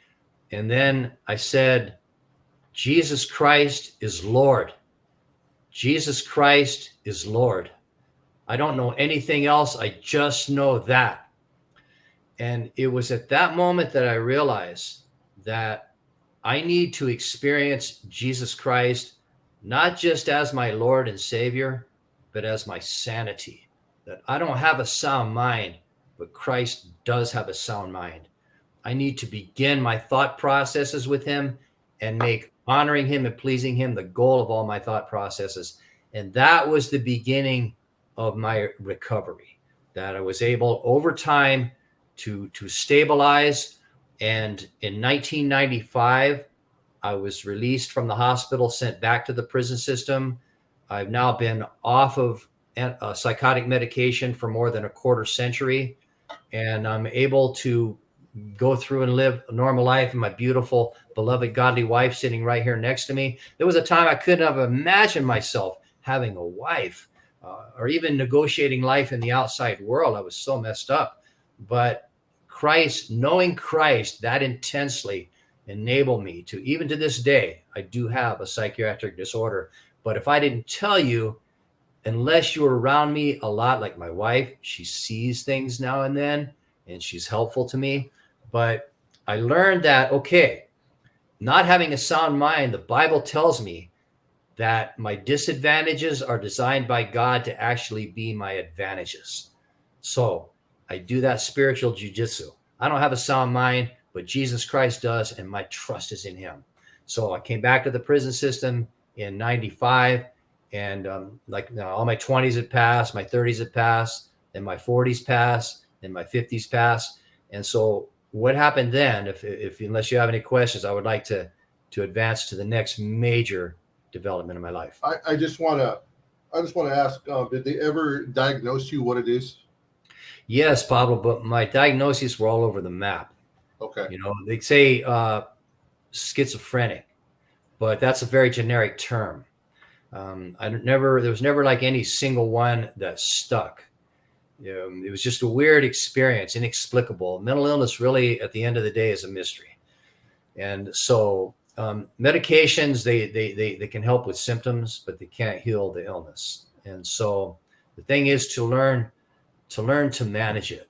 And then I said, Jesus Christ is Lord. Jesus Christ is Lord. I don't know anything else. I just know that. And it was at that moment that I realized that I need to experience Jesus Christ, not just as my Lord and Savior, but as my sanity. That I don't have a sound mind, but Christ does have a sound mind. I need to begin my thought processes with him and make honoring him and pleasing him the goal of all my thought processes. And that was the beginning of my recovery, that I was able over time to stabilize. And in 1995, I was released from the hospital, sent back to the prison system. I've now been off of psychotic medication for more than a quarter century, and I'm able to go through and live a normal life. And my beautiful, beloved, godly wife sitting right here next to me. There was a time I couldn't have imagined myself having a wife or even negotiating life in the outside world. I was so messed up. But Christ, knowing Christ that intensely, enabled me to, even to this day, I do have a psychiatric disorder. But if I didn't tell you, unless you're around me a lot, like my wife, she sees things now and then, and she's helpful to me. But I learned that, okay, not having a sound mind, the Bible tells me that my disadvantages are designed by God to actually be my advantages. So I do that spiritual jujitsu. I don't have a sound mind, but Jesus Christ does, and my trust is in him. So I came back to the prison system in 95, and all my 20s had passed, my 30s had passed, then my 40s passed, then my 50s passed. And so what happened then, if unless you have any questions, I would like to advance to the next major development in my life. I just want to ask, did they ever diagnose you what it is? Yes, Pablo, but my diagnoses were all over the map. Okay. You know, they say schizophrenic, but that's a very generic term. There was never like any single one that stuck. It was just a weird experience, inexplicable. Mental illness really, at the end of the day, is a mystery. And so medications, they can help with symptoms, but they can't heal the illness. And so the thing is to learn to manage it.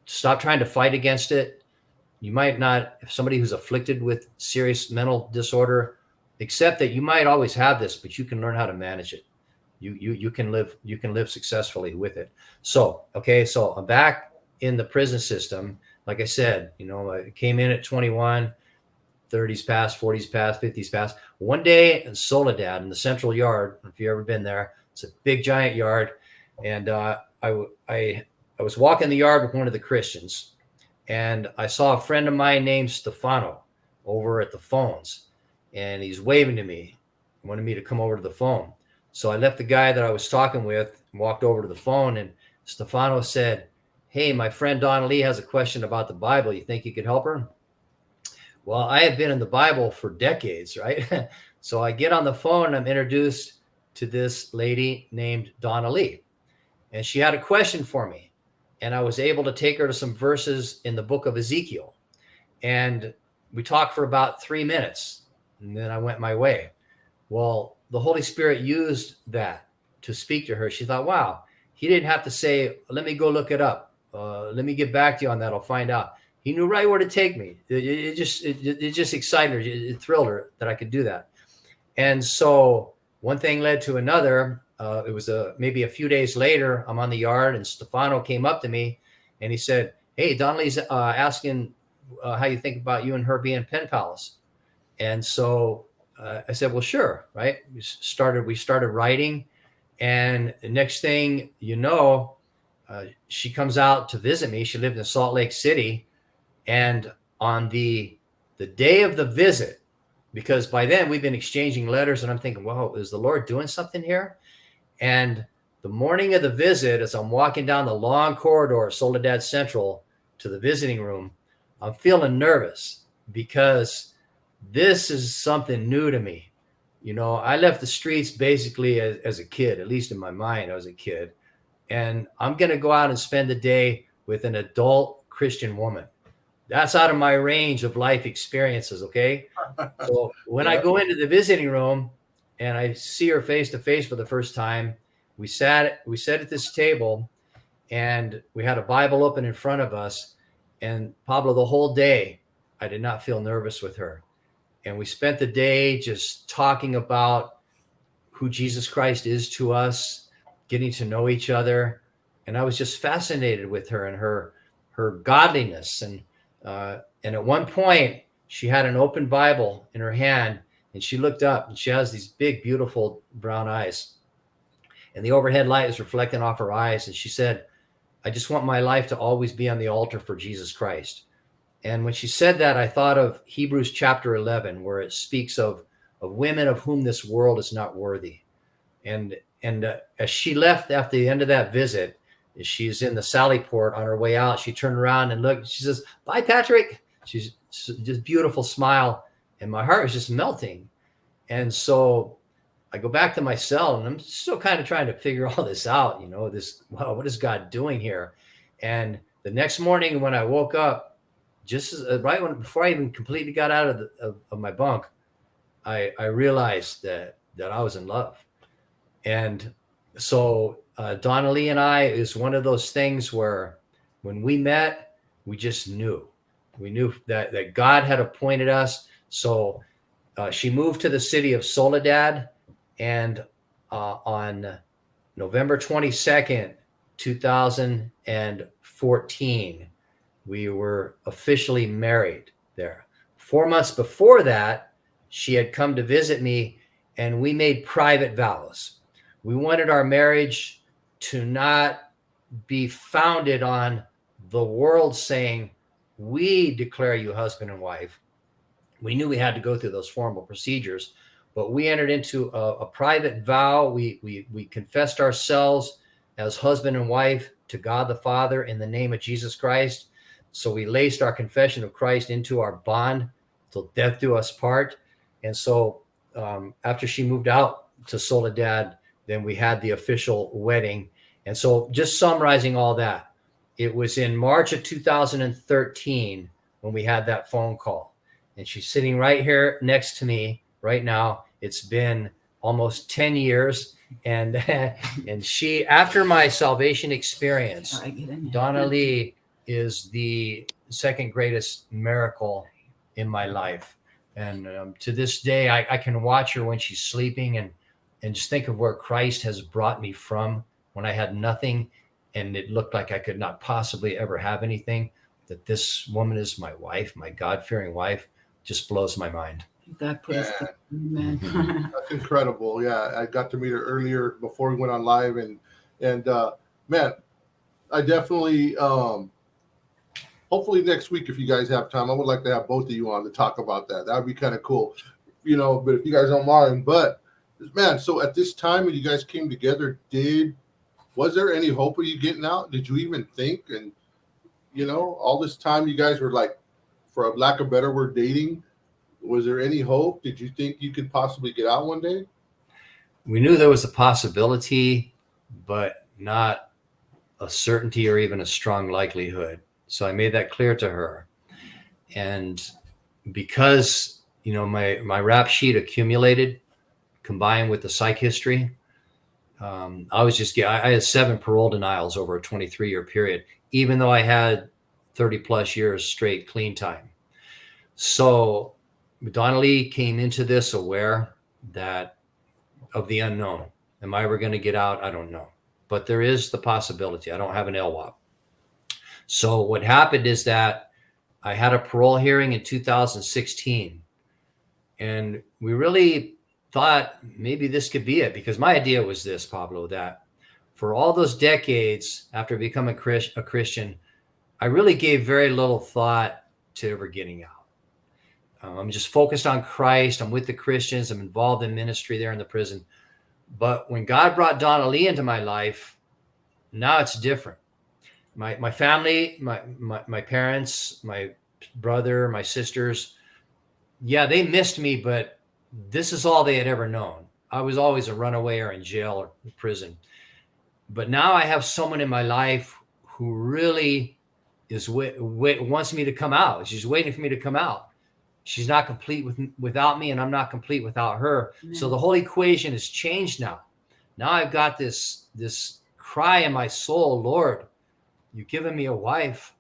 Stop trying to fight against it. You might not, if somebody who's afflicted with serious mental disorder, accept that you might always have this, but you can learn how to manage it. You can live successfully with it. So I'm back in the prison system. Like I said, I came in at 21, 30s passed, 40s passed, 50s passed. One day in Soledad, in the central yard, if you've ever been there, it's a big giant yard. And I was walking the yard with one of the Christians, and I saw a friend of mine named Stefano over at the phones, and he's waving to me, wanted me to come over to the phone. So I left the guy that I was talking with and walked over to the phone, and Stefano said, "Hey, my friend Donna Lee has a question about the Bible. You think you could help her?" Well, I have been in the Bible for decades, right? So I get on the phone and I'm introduced to this lady named Donna Lee, and she had a question for me, and I was able to take her to some verses in the book of Ezekiel, and we talked for about 3 minutes, and then I went my way. Well, the Holy Spirit used that to speak to her. She thought, wow, he didn't have to say, let me go look it up. Let me get back to you on that. I'll find out. He knew right where to take me. It just excited her. It thrilled her that I could do that. And so one thing led to another. It was maybe a few days later, I'm on the yard, and Stefano came up to me, and he said, "Hey, Donnelly's asking how you think about you and her being pen pals." And so I said, "Well, sure." Right. We started writing, and the next thing you know, she comes out to visit me. She lived in Salt Lake City, and on the day of the visit, because by then we've been exchanging letters, and I'm thinking, "Wow, is the Lord doing something here?" And the morning of the visit, as I'm walking down the long corridor of Soledad Central to the visiting room, I'm feeling nervous because this is something new to me. I left the streets basically as a kid, at least in my mind, I was a kid. And I'm going to go out and spend the day with an adult Christian woman. That's out of my range of life experiences. Okay. So when I go into the visiting room and I see her face to face for the first time, we sat at this table, and we had a Bible open in front of us. And Pablo, the whole day, I did not feel nervous with her. And we spent the day just talking about who Jesus Christ is to us, getting to know each other. And I was just fascinated with her and her godliness. And at one point, she had an open Bible in her hand, and she looked up, and she has these big, beautiful brown eyes. And the overhead light is reflecting off her eyes. And she said, "I just want my life to always be on the altar for Jesus Christ." And when she said that, I thought of Hebrews chapter 11, where it speaks of women of whom this world is not worthy. And as she left after the end of that visit, she's in the Sally Port on her way out. She turned around and looked. She says, "Bye, Patrick." She's just beautiful smile, and my heart was just melting. And so I go back to my cell, and I'm still kind of trying to figure all this out. Wow, what is God doing here? And the next morning when I woke up, just before I even completely got out of my bunk, I realized that I was in love. And so Donnelly and I is one of those things where when we met, we just knew. We knew that God had appointed us. So she moved to the city of Soledad, and on November 22nd, 2014, we were officially married there. 4 months before that, she had come to visit me, and we made private vows. We wanted our marriage to not be founded on the world saying, "We declare you husband and wife." We knew we had to go through those formal procedures, but we entered into a private vow. We confessed ourselves as husband and wife to God the Father in the name of Jesus Christ. So we laced our confession of Christ into our bond till death do us part. And so after she moved out to Soledad, then we had the official wedding. And so just summarizing all that, it was in March of 2013 when we had that phone call. And she's sitting right here next to me right now. It's been almost 10 years. And she, after my salvation experience, Donna Lee is the second greatest miracle in my life. And to this day, I can watch her when she's sleeping and just think of where Christ has brought me from when I had nothing and it looked like I could not possibly ever have anything. That this woman is my wife, my God-fearing wife, just blows my mind. God put us together. Amen. That's incredible. Yeah, I got to meet her earlier before we went on live, and man, I definitely hopefully next week, if you guys have time, I would like to have both of you on to talk about that. That would be kind of cool, but if you guys don't mind. But man, so at this time when you guys came together, was there any hope of you getting out? Did you even think? And all this time you guys were, like, for lack of a better word, dating. Was there any hope? Did you think you could possibly get out one day? We knew there was a possibility, but not a certainty or even a strong likelihood. So I made that clear to her. And because, my rap sheet accumulated, combined with the psych history, I had 7 parole denials over a 23-year period, even though I had 30 plus years straight clean time. So Donna Lee came into this aware that of the unknown. Am I ever going to get out? I don't know. But there is the possibility. I don't have an LWOP. So what happened is that I had a parole hearing in 2016. And we really thought maybe this could be it, because my idea was this, Pablo, that for all those decades after becoming a Christian, I really gave very little thought to ever getting out. I'm just focused on Christ. I'm with the Christians. I'm involved in ministry there in the prison. But when God brought Donna Lee into my life, now it's different. My family, my parents, my brother, my sisters, yeah, they missed me, but this is all they had ever known. I was always a runaway or in jail or in prison. But now I have someone in my life who really is wants me to come out. She's waiting for me to come out. She's not complete without me, and I'm not complete without her. Amen. So the whole equation has changed now. Now I've got this cry in my soul, Lord, you've given me a wife.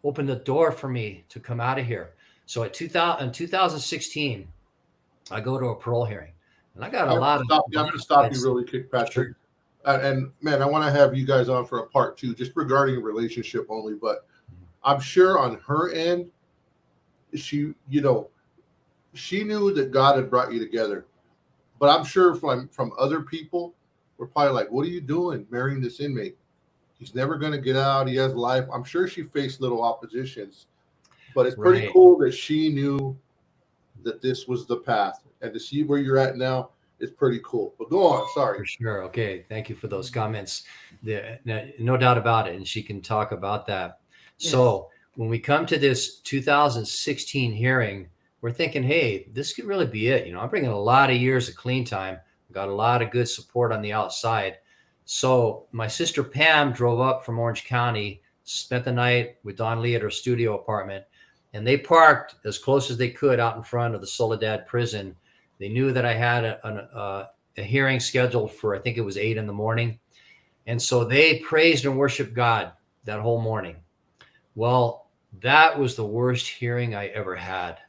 Open the door for me to come out of here. So in 2016, I go to a parole hearing, and I got a lot of. I'm going to stop you really quick, Patrick. Sure. And man, I want to have you guys on for a part 2, just regarding a relationship only. But I'm sure on her end, she knew that God had brought you together. But I'm sure from other people, we're probably like, "What are you doing, marrying this inmate? He's never going to get out. He has life." I'm sure she faced little oppositions. But it's pretty cool that she knew that this was the path, and to see where you're at now is pretty cool. But go on, sorry. For sure. Okay, thank you for those comments. No doubt about it, and she can talk about that. Yes. So when we come to this 2016 hearing, we're thinking, hey, this could really be it. I'm bringing a lot of years of clean time. I've got a lot of good support on the outside. So my sister Pam drove up from Orange County, spent the night with Don Lee at her studio apartment. And they parked as close as they could out in front of the Soledad prison. They knew that I had a hearing scheduled for, I think it was 8 in the morning. And so they praised and worshiped God that whole morning. Well, that was the worst hearing I ever had.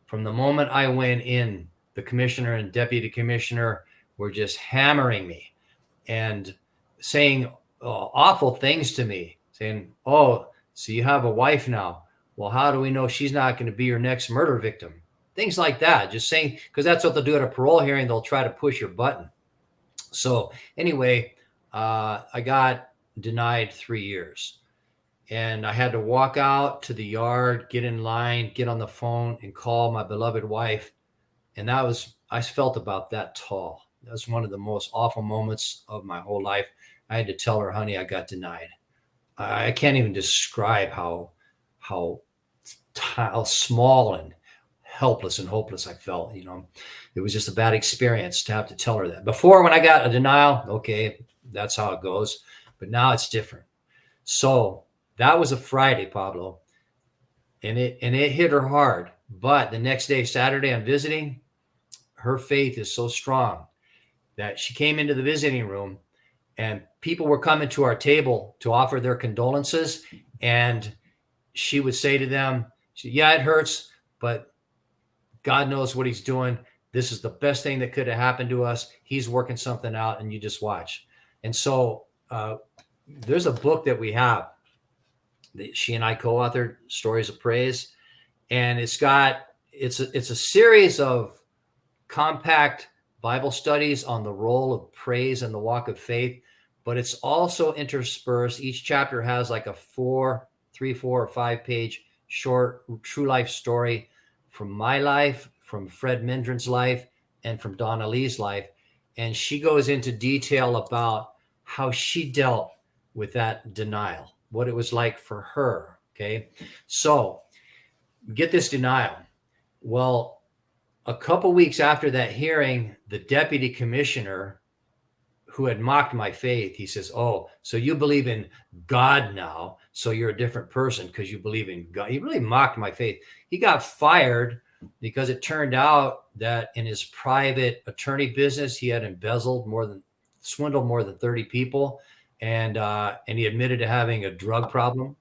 From the moment I went in, the commissioner and deputy commissioner were just hammering me and saying awful things to me, saying, "Oh, so you have a wife now. Well, how do we know she's not going to be your next murder victim?" Things like that, just saying, because that's what they'll do at a parole hearing. They'll try to push your button. So anyway, I got denied 3 years, and I had to walk out to the yard, get in line, get on the phone, and call my beloved wife. And I felt about that tall. That was one of the most awful moments of my whole life. I had to tell her, honey, I got denied. I can't even describe how small and helpless and hopeless I felt. It was just a bad experience to have to tell her that. Before, when I got a denial, okay, that's how it goes. But now it's different. So that was a Friday, Pablo, and it hit her hard. But the next day, Saturday, I'm visiting. Her faith is so strong that she came into the visiting room, and people were coming to our table to offer their condolences. And she would say to them, yeah, it hurts, but God knows what he's doing. This is the best thing that could have happened to us. He's working something out, and you just watch. And so there's a book that we have that she and I co-authored, Stories of Praise. And it's a series of compact Bible studies on the role of praise and the walk of faith, but it's also interspersed. Each chapter has like a 4 or 5 page short true life story from my life, from Fred Mandarin's life, and from Donna Lee's life. And she goes into detail about how she dealt with that denial, what it was like for her. Okay. So get this denial. Well, a couple weeks after that hearing, the deputy commissioner who had mocked my faith, he says, oh, so you believe in God now, so you're a different person because you believe in God. He really mocked my faith. He got fired because it turned out that in his private attorney business, he had embezzled more than swindled more than 30 people, and he admitted to having a drug problem.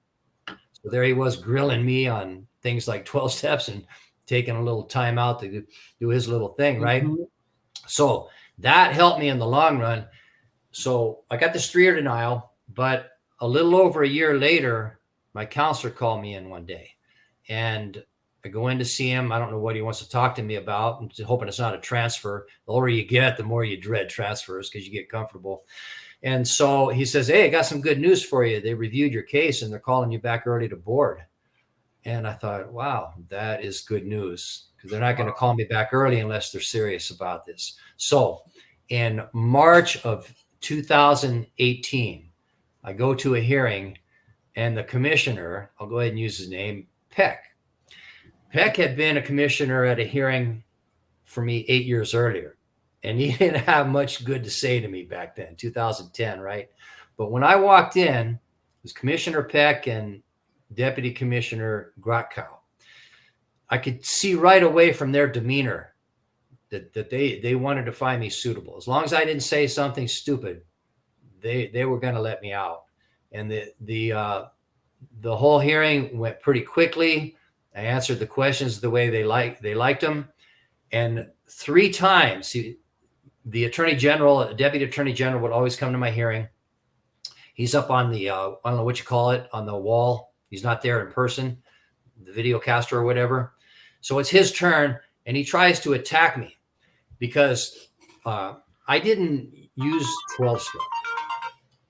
So there he was grilling me on things like 12 steps and taking a little time out to do his little thing, right? Mm-hmm. So that helped me in the long run. So I got this 3-year denial, but a little over a year later, my counselor called me in one day, and I go in to see him. I don't know what he wants to talk to me about. I'm just hoping it's not a transfer. The older you get, the more you dread transfers because you get comfortable. And so he says, hey, I got some good news for you. They reviewed your case and they're calling you back early to board. And I thought, wow, that is good news, because they're not going to call me back early unless they're serious about this. So in March of 2018, I go to a hearing, and the commissioner, I'll go ahead and use his name, Peck had been a commissioner at a hearing for me 8 years earlier. And he didn't have much good to say to me back then, 2010, right? But when I walked in, it was Commissioner Peck and Deputy Commissioner Grotkow. I could see right away from their demeanor that they wanted to find me suitable. As long as I didn't say something stupid, they were going to let me out. And the whole hearing went pretty quickly. I answered the questions the way they liked them. And 3 times, the Attorney General, Deputy Attorney General, would always come to my hearing. He's up on the, I don't know what you call it, on the wall. He's not there in person, the video caster or whatever. So it's his turn, and he tries to attack me because I didn't use 12 steps.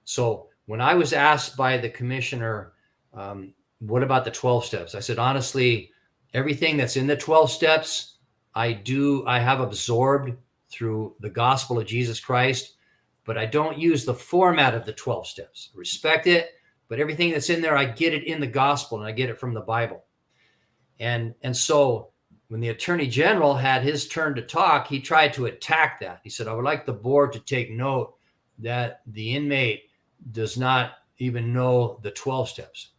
So when I was asked by the commissioner, what about the 12 steps? I said, honestly, everything that's in the 12 steps, I have absorbed through the gospel of Jesus Christ, but I don't use the format of the 12 steps. I respect it, but everything that's in there, I get it in the gospel, and I get it from the Bible. And so when the Attorney General had his turn to talk, he tried to attack that. He said, I would like the board to take note that the inmate does not even know the 12 steps.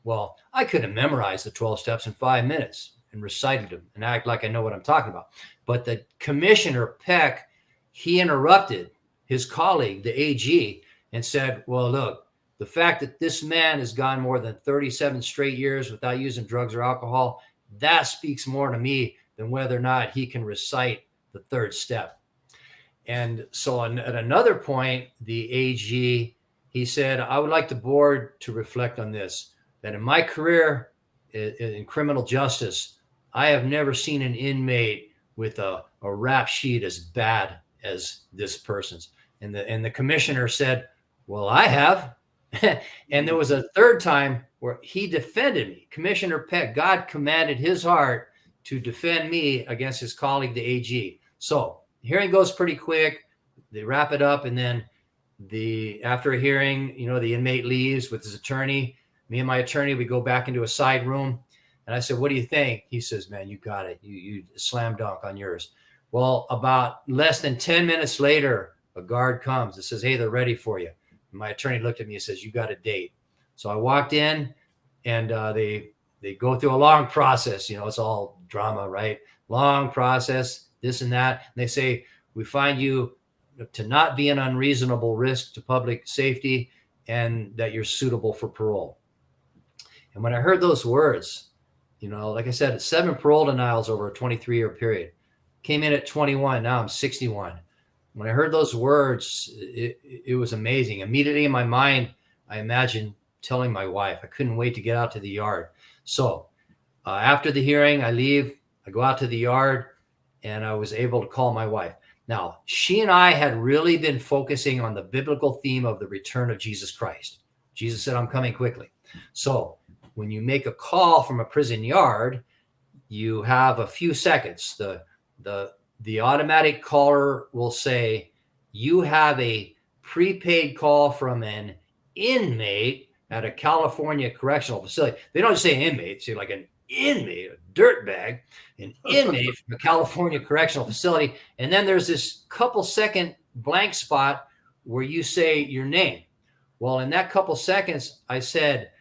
Well, I could have memorized the 12 steps in 5 minutes and recited them and act like I know what I'm talking about. But the Commissioner Peck, he interrupted his colleague, the AG, and said, well, look, the fact that this man has gone more than 37 straight years without using drugs or alcohol, that speaks more to me than whether or not he can recite the 3rd step. And so at another point, the AG, he said, I would like the board to reflect on this, that in my career in criminal justice, I have never seen an inmate with a rap sheet as bad as this person's. And the commissioner said, well, I have. And there was a 3rd time where he defended me. Commissioner Peck, God commanded his heart to defend me against his colleague, the AG. So the hearing goes pretty quick. They wrap it up. And then after a hearing, the inmate leaves with his attorney. Me and my attorney, we go back into a side room. And I said, what do you think? He says, man, you got it. You slam dunk on yours. Well, about less than 10 minutes later, a guard comes and says, hey, they're ready for you. And my attorney looked at me and says, you got a date. So I walked in, and they go through a long process. It's all drama, right? Long process, this and that. And they say, we find you to not be an unreasonable risk to public safety and that you're suitable for parole. And when I heard those words, like I said, 7 parole denials over a 23-year period. Came in at 21. Now I'm 61. When I heard those words, it was amazing. Immediately in my mind, I imagined telling my wife. I couldn't wait to get out to the yard. So after the hearing, I leave. I go out to the yard, and I was able to call my wife. Now, she and I had really been focusing on the biblical theme of the return of Jesus Christ. Jesus said, I'm coming quickly. So when you make a call from a prison yard, you have a few seconds. The automatic caller will say, you have a prepaid call from an inmate at a California correctional facility. They don't say inmate, say like an inmate, a dirtbag, an inmate from a California correctional facility. And then there's this couple second blank spot where you say your name. Well, in that couple seconds, I said,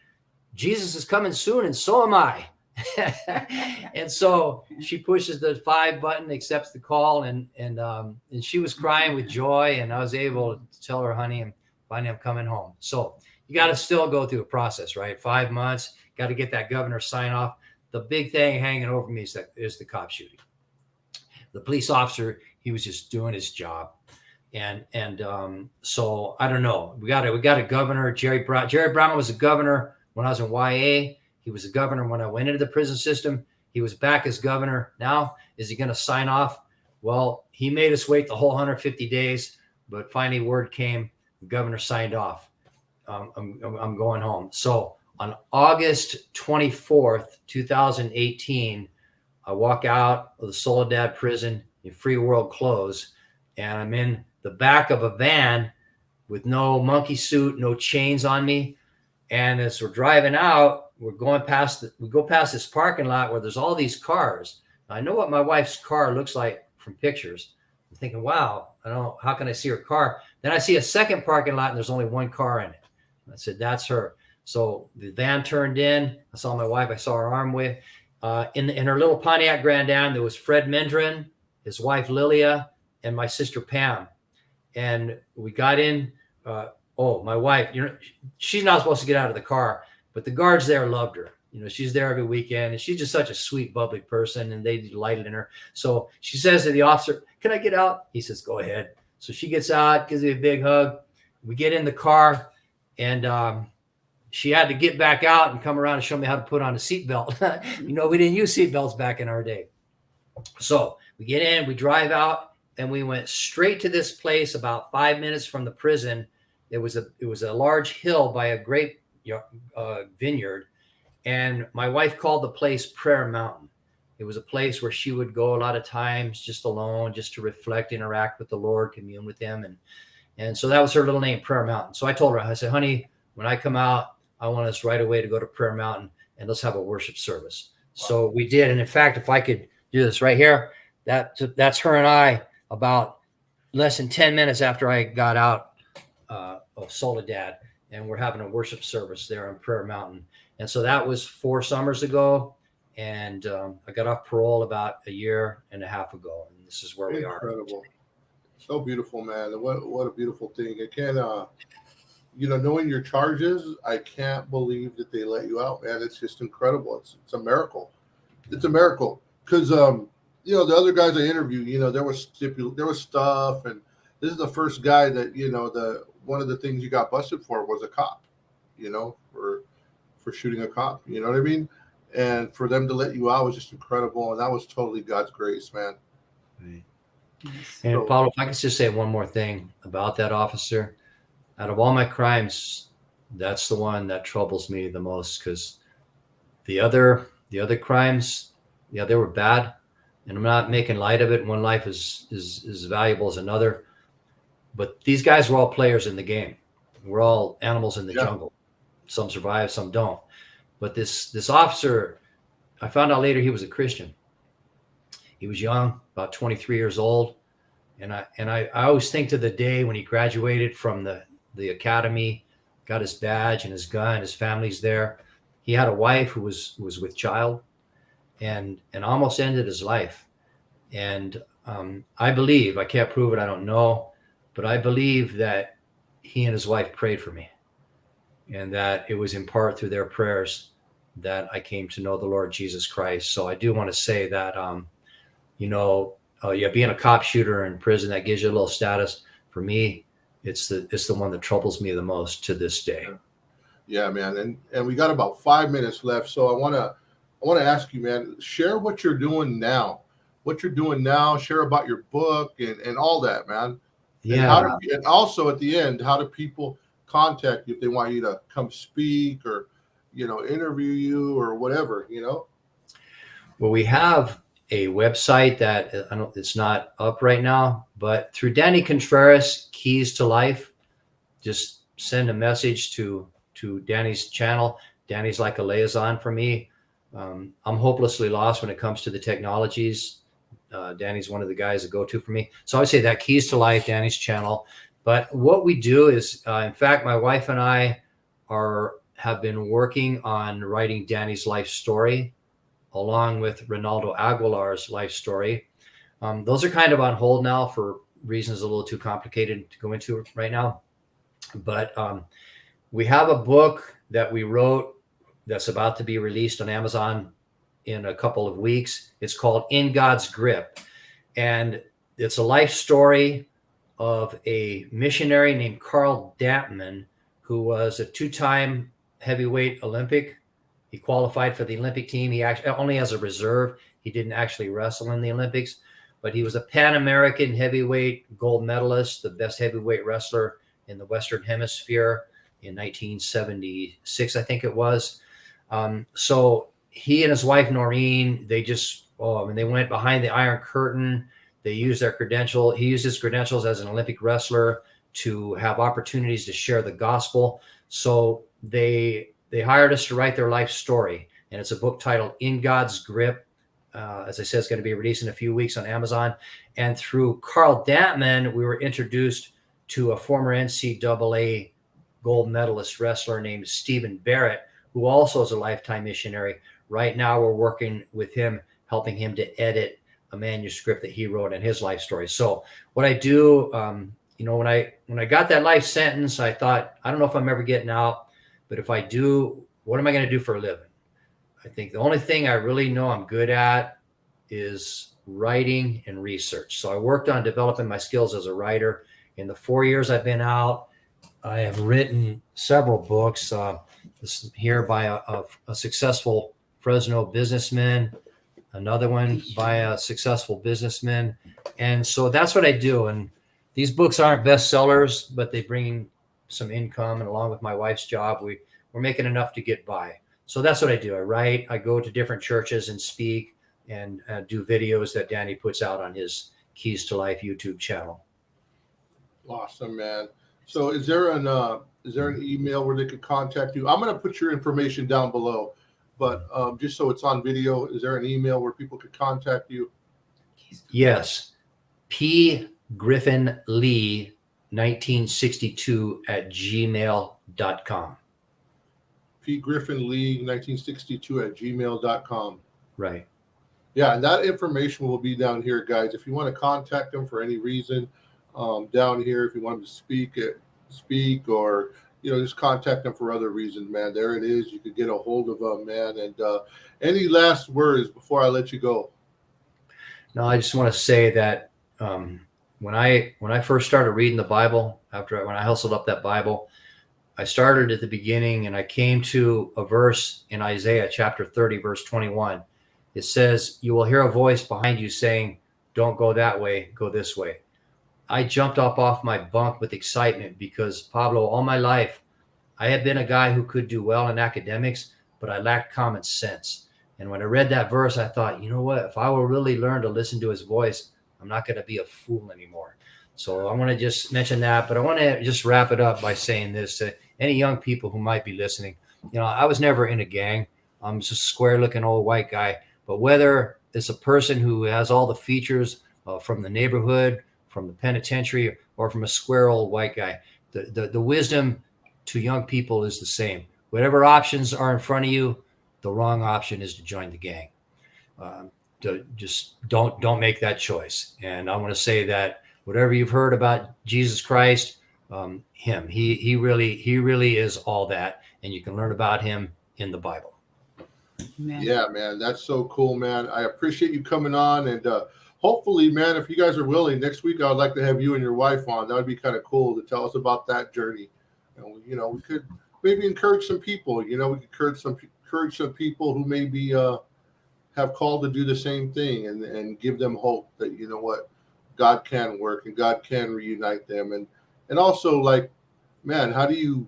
Jesus is coming soon, and so am I. And so she pushes the 5 button, accepts the call, and she was crying with joy. And I was able to tell her, honey, I'm finally I'm coming home. So you got to still go through a process, right? 5 months, got to get that governor sign off. The big thing hanging over me is the cop shooting. The police officer, he was just doing his job. So I don't know. We got a governor, Jerry Brown. Jerry Brown was a governor when I was in YA. He was a governor when I went into the prison system. He was back as governor. Now, is he going to sign off? Well, he made us wait the whole 150 days, but finally word came. The governor signed off. I'm going home. So on August 24th, 2018, I walk out of the Soledad prison in Free World clothes, and I'm in the back of a van with no monkey suit, no chains on me. And as we're driving out, we go past this parking lot where there's all these cars. I know what my wife's car looks like from pictures. I'm thinking, wow, how can I see her car? Then I see a second parking lot and there's only one car in it. I said, that's her. So the van turned in. I saw my wife. I saw her arm wave. In her little Pontiac Grand Am, there was Fred Mandarin, his wife Lilia, and my sister Pam. And we got in. My wife, she's not supposed to get out of the car, but the guards there loved her. She's there every weekend, and she's just such a sweet, bubbly person, and they delighted in her. So she says to the officer, "Can I get out?" He says, "Go ahead." So she gets out, gives me a big hug. We get in the car, and she had to get back out and come around and show me how to put on a seatbelt. We didn't use seatbelts back in our day. So we get in, we drive out, and we went straight to this place about 5 minutes from the prison. It was a large hill by a grape vineyard, and my wife called the place Prayer Mountain. It was a place where she would go a lot of times just alone, just to reflect, interact with the Lord, commune with him. And so that was her little name, Prayer Mountain. So I told her, I said, honey, when I come out, I want us right away to go to Prayer Mountain and let's have a worship service. Wow. So we did. And in fact, if I could do this right here, that's her and I about less than 10 minutes after I got out of Soledad, and we're having a worship service there on Prayer Mountain. And so that was 4 summers ago. And I got off parole about a year and a half ago. And this is where we are. Incredible. So beautiful, man. What a beautiful thing. I can't, knowing your charges, I can't believe that they let you out, man. It's just incredible. It's a miracle. It's a miracle. Because, the other guys I interviewed, there was stuff. And this is the first guy that, one of the things you got busted for was a cop, for shooting a cop. You know what I mean? And for them to let you out was just incredible. And that was totally God's grace, man. Right. And Paulo, if I could just say one more thing about that officer. Out of all my crimes, that's the one that troubles me the most, because the other crimes, they were bad. And I'm not making light of it. One life is as valuable as another. But these guys were all players in the game. We're all animals in the jungle. Some survive, some don't. But this officer, I found out later he was a Christian. He was young, about 23 years old. And I always think to the day when he graduated from the academy, got his badge and his gun, his family's there. He had a wife who was with child and almost ended his life. And I believe, I can't prove it, I don't know, but I believe that he and his wife prayed for me, and that it was in part through their prayers that I came to know the Lord Jesus Christ. So I do want to say that, being a cop shooter in prison, that gives you a little status. For me, it's the one that troubles me the most to this day. Yeah, man. And we got about 5 minutes left. So I want to ask you, man, share what you're doing now. Share about your book and all that, man. Yeah. And also at the end, how do people contact you if they want you to come speak or, interview you or whatever, Well, we have a website that it's not up right now, but through Danny Contreras, Keys to Life, just send a message to Danny's channel. Danny's like a liaison for me. I'm hopelessly lost when it comes to the technologies. Danny's one of the guys that go to for me. So I would say that Keys to Life, Danny's channel. But what we do is, in fact, my wife and I have been working on writing Danny's life story. along with Ronaldo Aguilar's life story. Those are kind of on hold now for reasons a little too complicated to go into right now. But we have a book that we wrote that's about to be released on Amazon in a couple of weeks. It's called In God's Grip. And it's a life story of a missionary named Carl Dampman, who was a two-time heavyweight Olympic. He qualified for the Olympic team. He actually only as a reserve. He didn't actually wrestle in the Olympics, but he was a Pan-American heavyweight gold medalist, the best heavyweight wrestler in the Western Hemisphere in 1976, I think it was. So he and his wife, Noreen, they went behind the Iron Curtain. They used their credential. He used his credentials as an Olympic wrestler to have opportunities to share the gospel. So they hired us to write their life story. And it's a book titled In God's Grip. As I said, it's going to be released in a few weeks on Amazon. And through Carl Dampman, we were introduced to a former NCAA gold medalist wrestler named Stephen Barrett, who also is a lifetime missionary. Right now, we're working with him, helping him to edit a manuscript that he wrote in his life story. So what I do, when I got that life sentence, I thought, I don't know if I'm ever getting out, but if I do, what am I going to do for a living? I think the only thing I really know I'm good at is writing and research. So I worked on developing my skills as a writer. In the 4 years I've been out, I have written several books. This is here by a successful Fresno businessman, another one by a successful businessman. And so that's what I do. And these books aren't bestsellers, but they bring some income. And along with my wife's job, we're making enough to get by. So that's what I do. I write, I go to different churches and speak and do videos that Danny puts out on his Keys to Life YouTube channel. Awesome, man. So is there an email where they could contact you? I'm going to put your information down below, but just so it's on video, is there an email where people could contact you? Yes. P. Griffin Lee 1962 at gmail.com. P. Griffin Lee 1962 at gmail.com. Right. Yeah, and that information will be down here, guys. If you want to contact them for any reason, down here, if you want them to speak or just contact them for other reasons, man. There it is. You could get a hold of them, man. And any last words before I let you go? No, I just want to say that when I first started reading the Bible, when I hustled up that Bible, I started at the beginning and I came to a verse in Isaiah chapter 30, verse 21. It says, "You will hear a voice behind you saying, 'Don't go that way, go this way.'" I jumped up off my bunk with excitement because, Pablo, all my life, I had been a guy who could do well in academics, but I lacked common sense. And when I read that verse, I thought, you know what? If I will really learn to listen to his voice, I'm not going to be a fool anymore. So I want to just mention that, but I want to just wrap it up by saying this to any young people who might be listening. I was never in a gang. I'm just a square-looking old white guy. But whether it's a person who has all the features from the neighborhood, from the penitentiary, or from a square old white guy, the wisdom to young people is the same. Whatever options are in front of you, the wrong option is to join the gang. Just don't make that choice. And I want to say that whatever you've heard about Jesus Christ, he really is all that, and you can learn about him in the Bible. Amen. Yeah, man, that's so cool, man. I appreciate you coming on, and hopefully, man, if you guys are willing, next week I would like to have you and your wife on. That would be kind of cool to tell us about that journey. And we could maybe encourage some people. We could encourage some people who maybe have called to do the same thing, and give them hope that God can work and God can reunite them, and also, like, man, how do you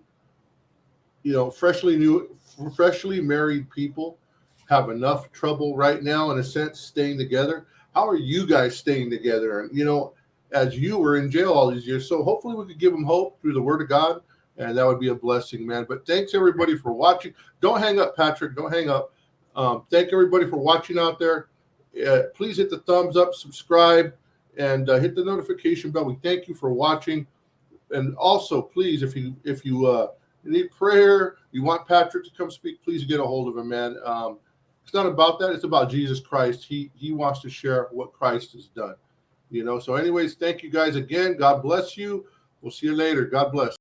freshly married people have enough trouble right now, in a sense, staying together? How are you guys staying together? And as you were in jail all these years, so hopefully we could give them hope through the Word of God, and that would be a blessing, man. But thanks everybody for watching. Don't hang up, Patrick. Don't hang up. Thank everybody for watching out there. Please hit the thumbs up, subscribe, and hit the notification bell. We thank you for watching. And also, please, if you need prayer, you want Patrick to come speak, please get a hold of him, man. It's not about that. It's about Jesus Christ. He wants to share what Christ has done. So anyways, thank you guys again. God bless you. We'll see you later. God bless.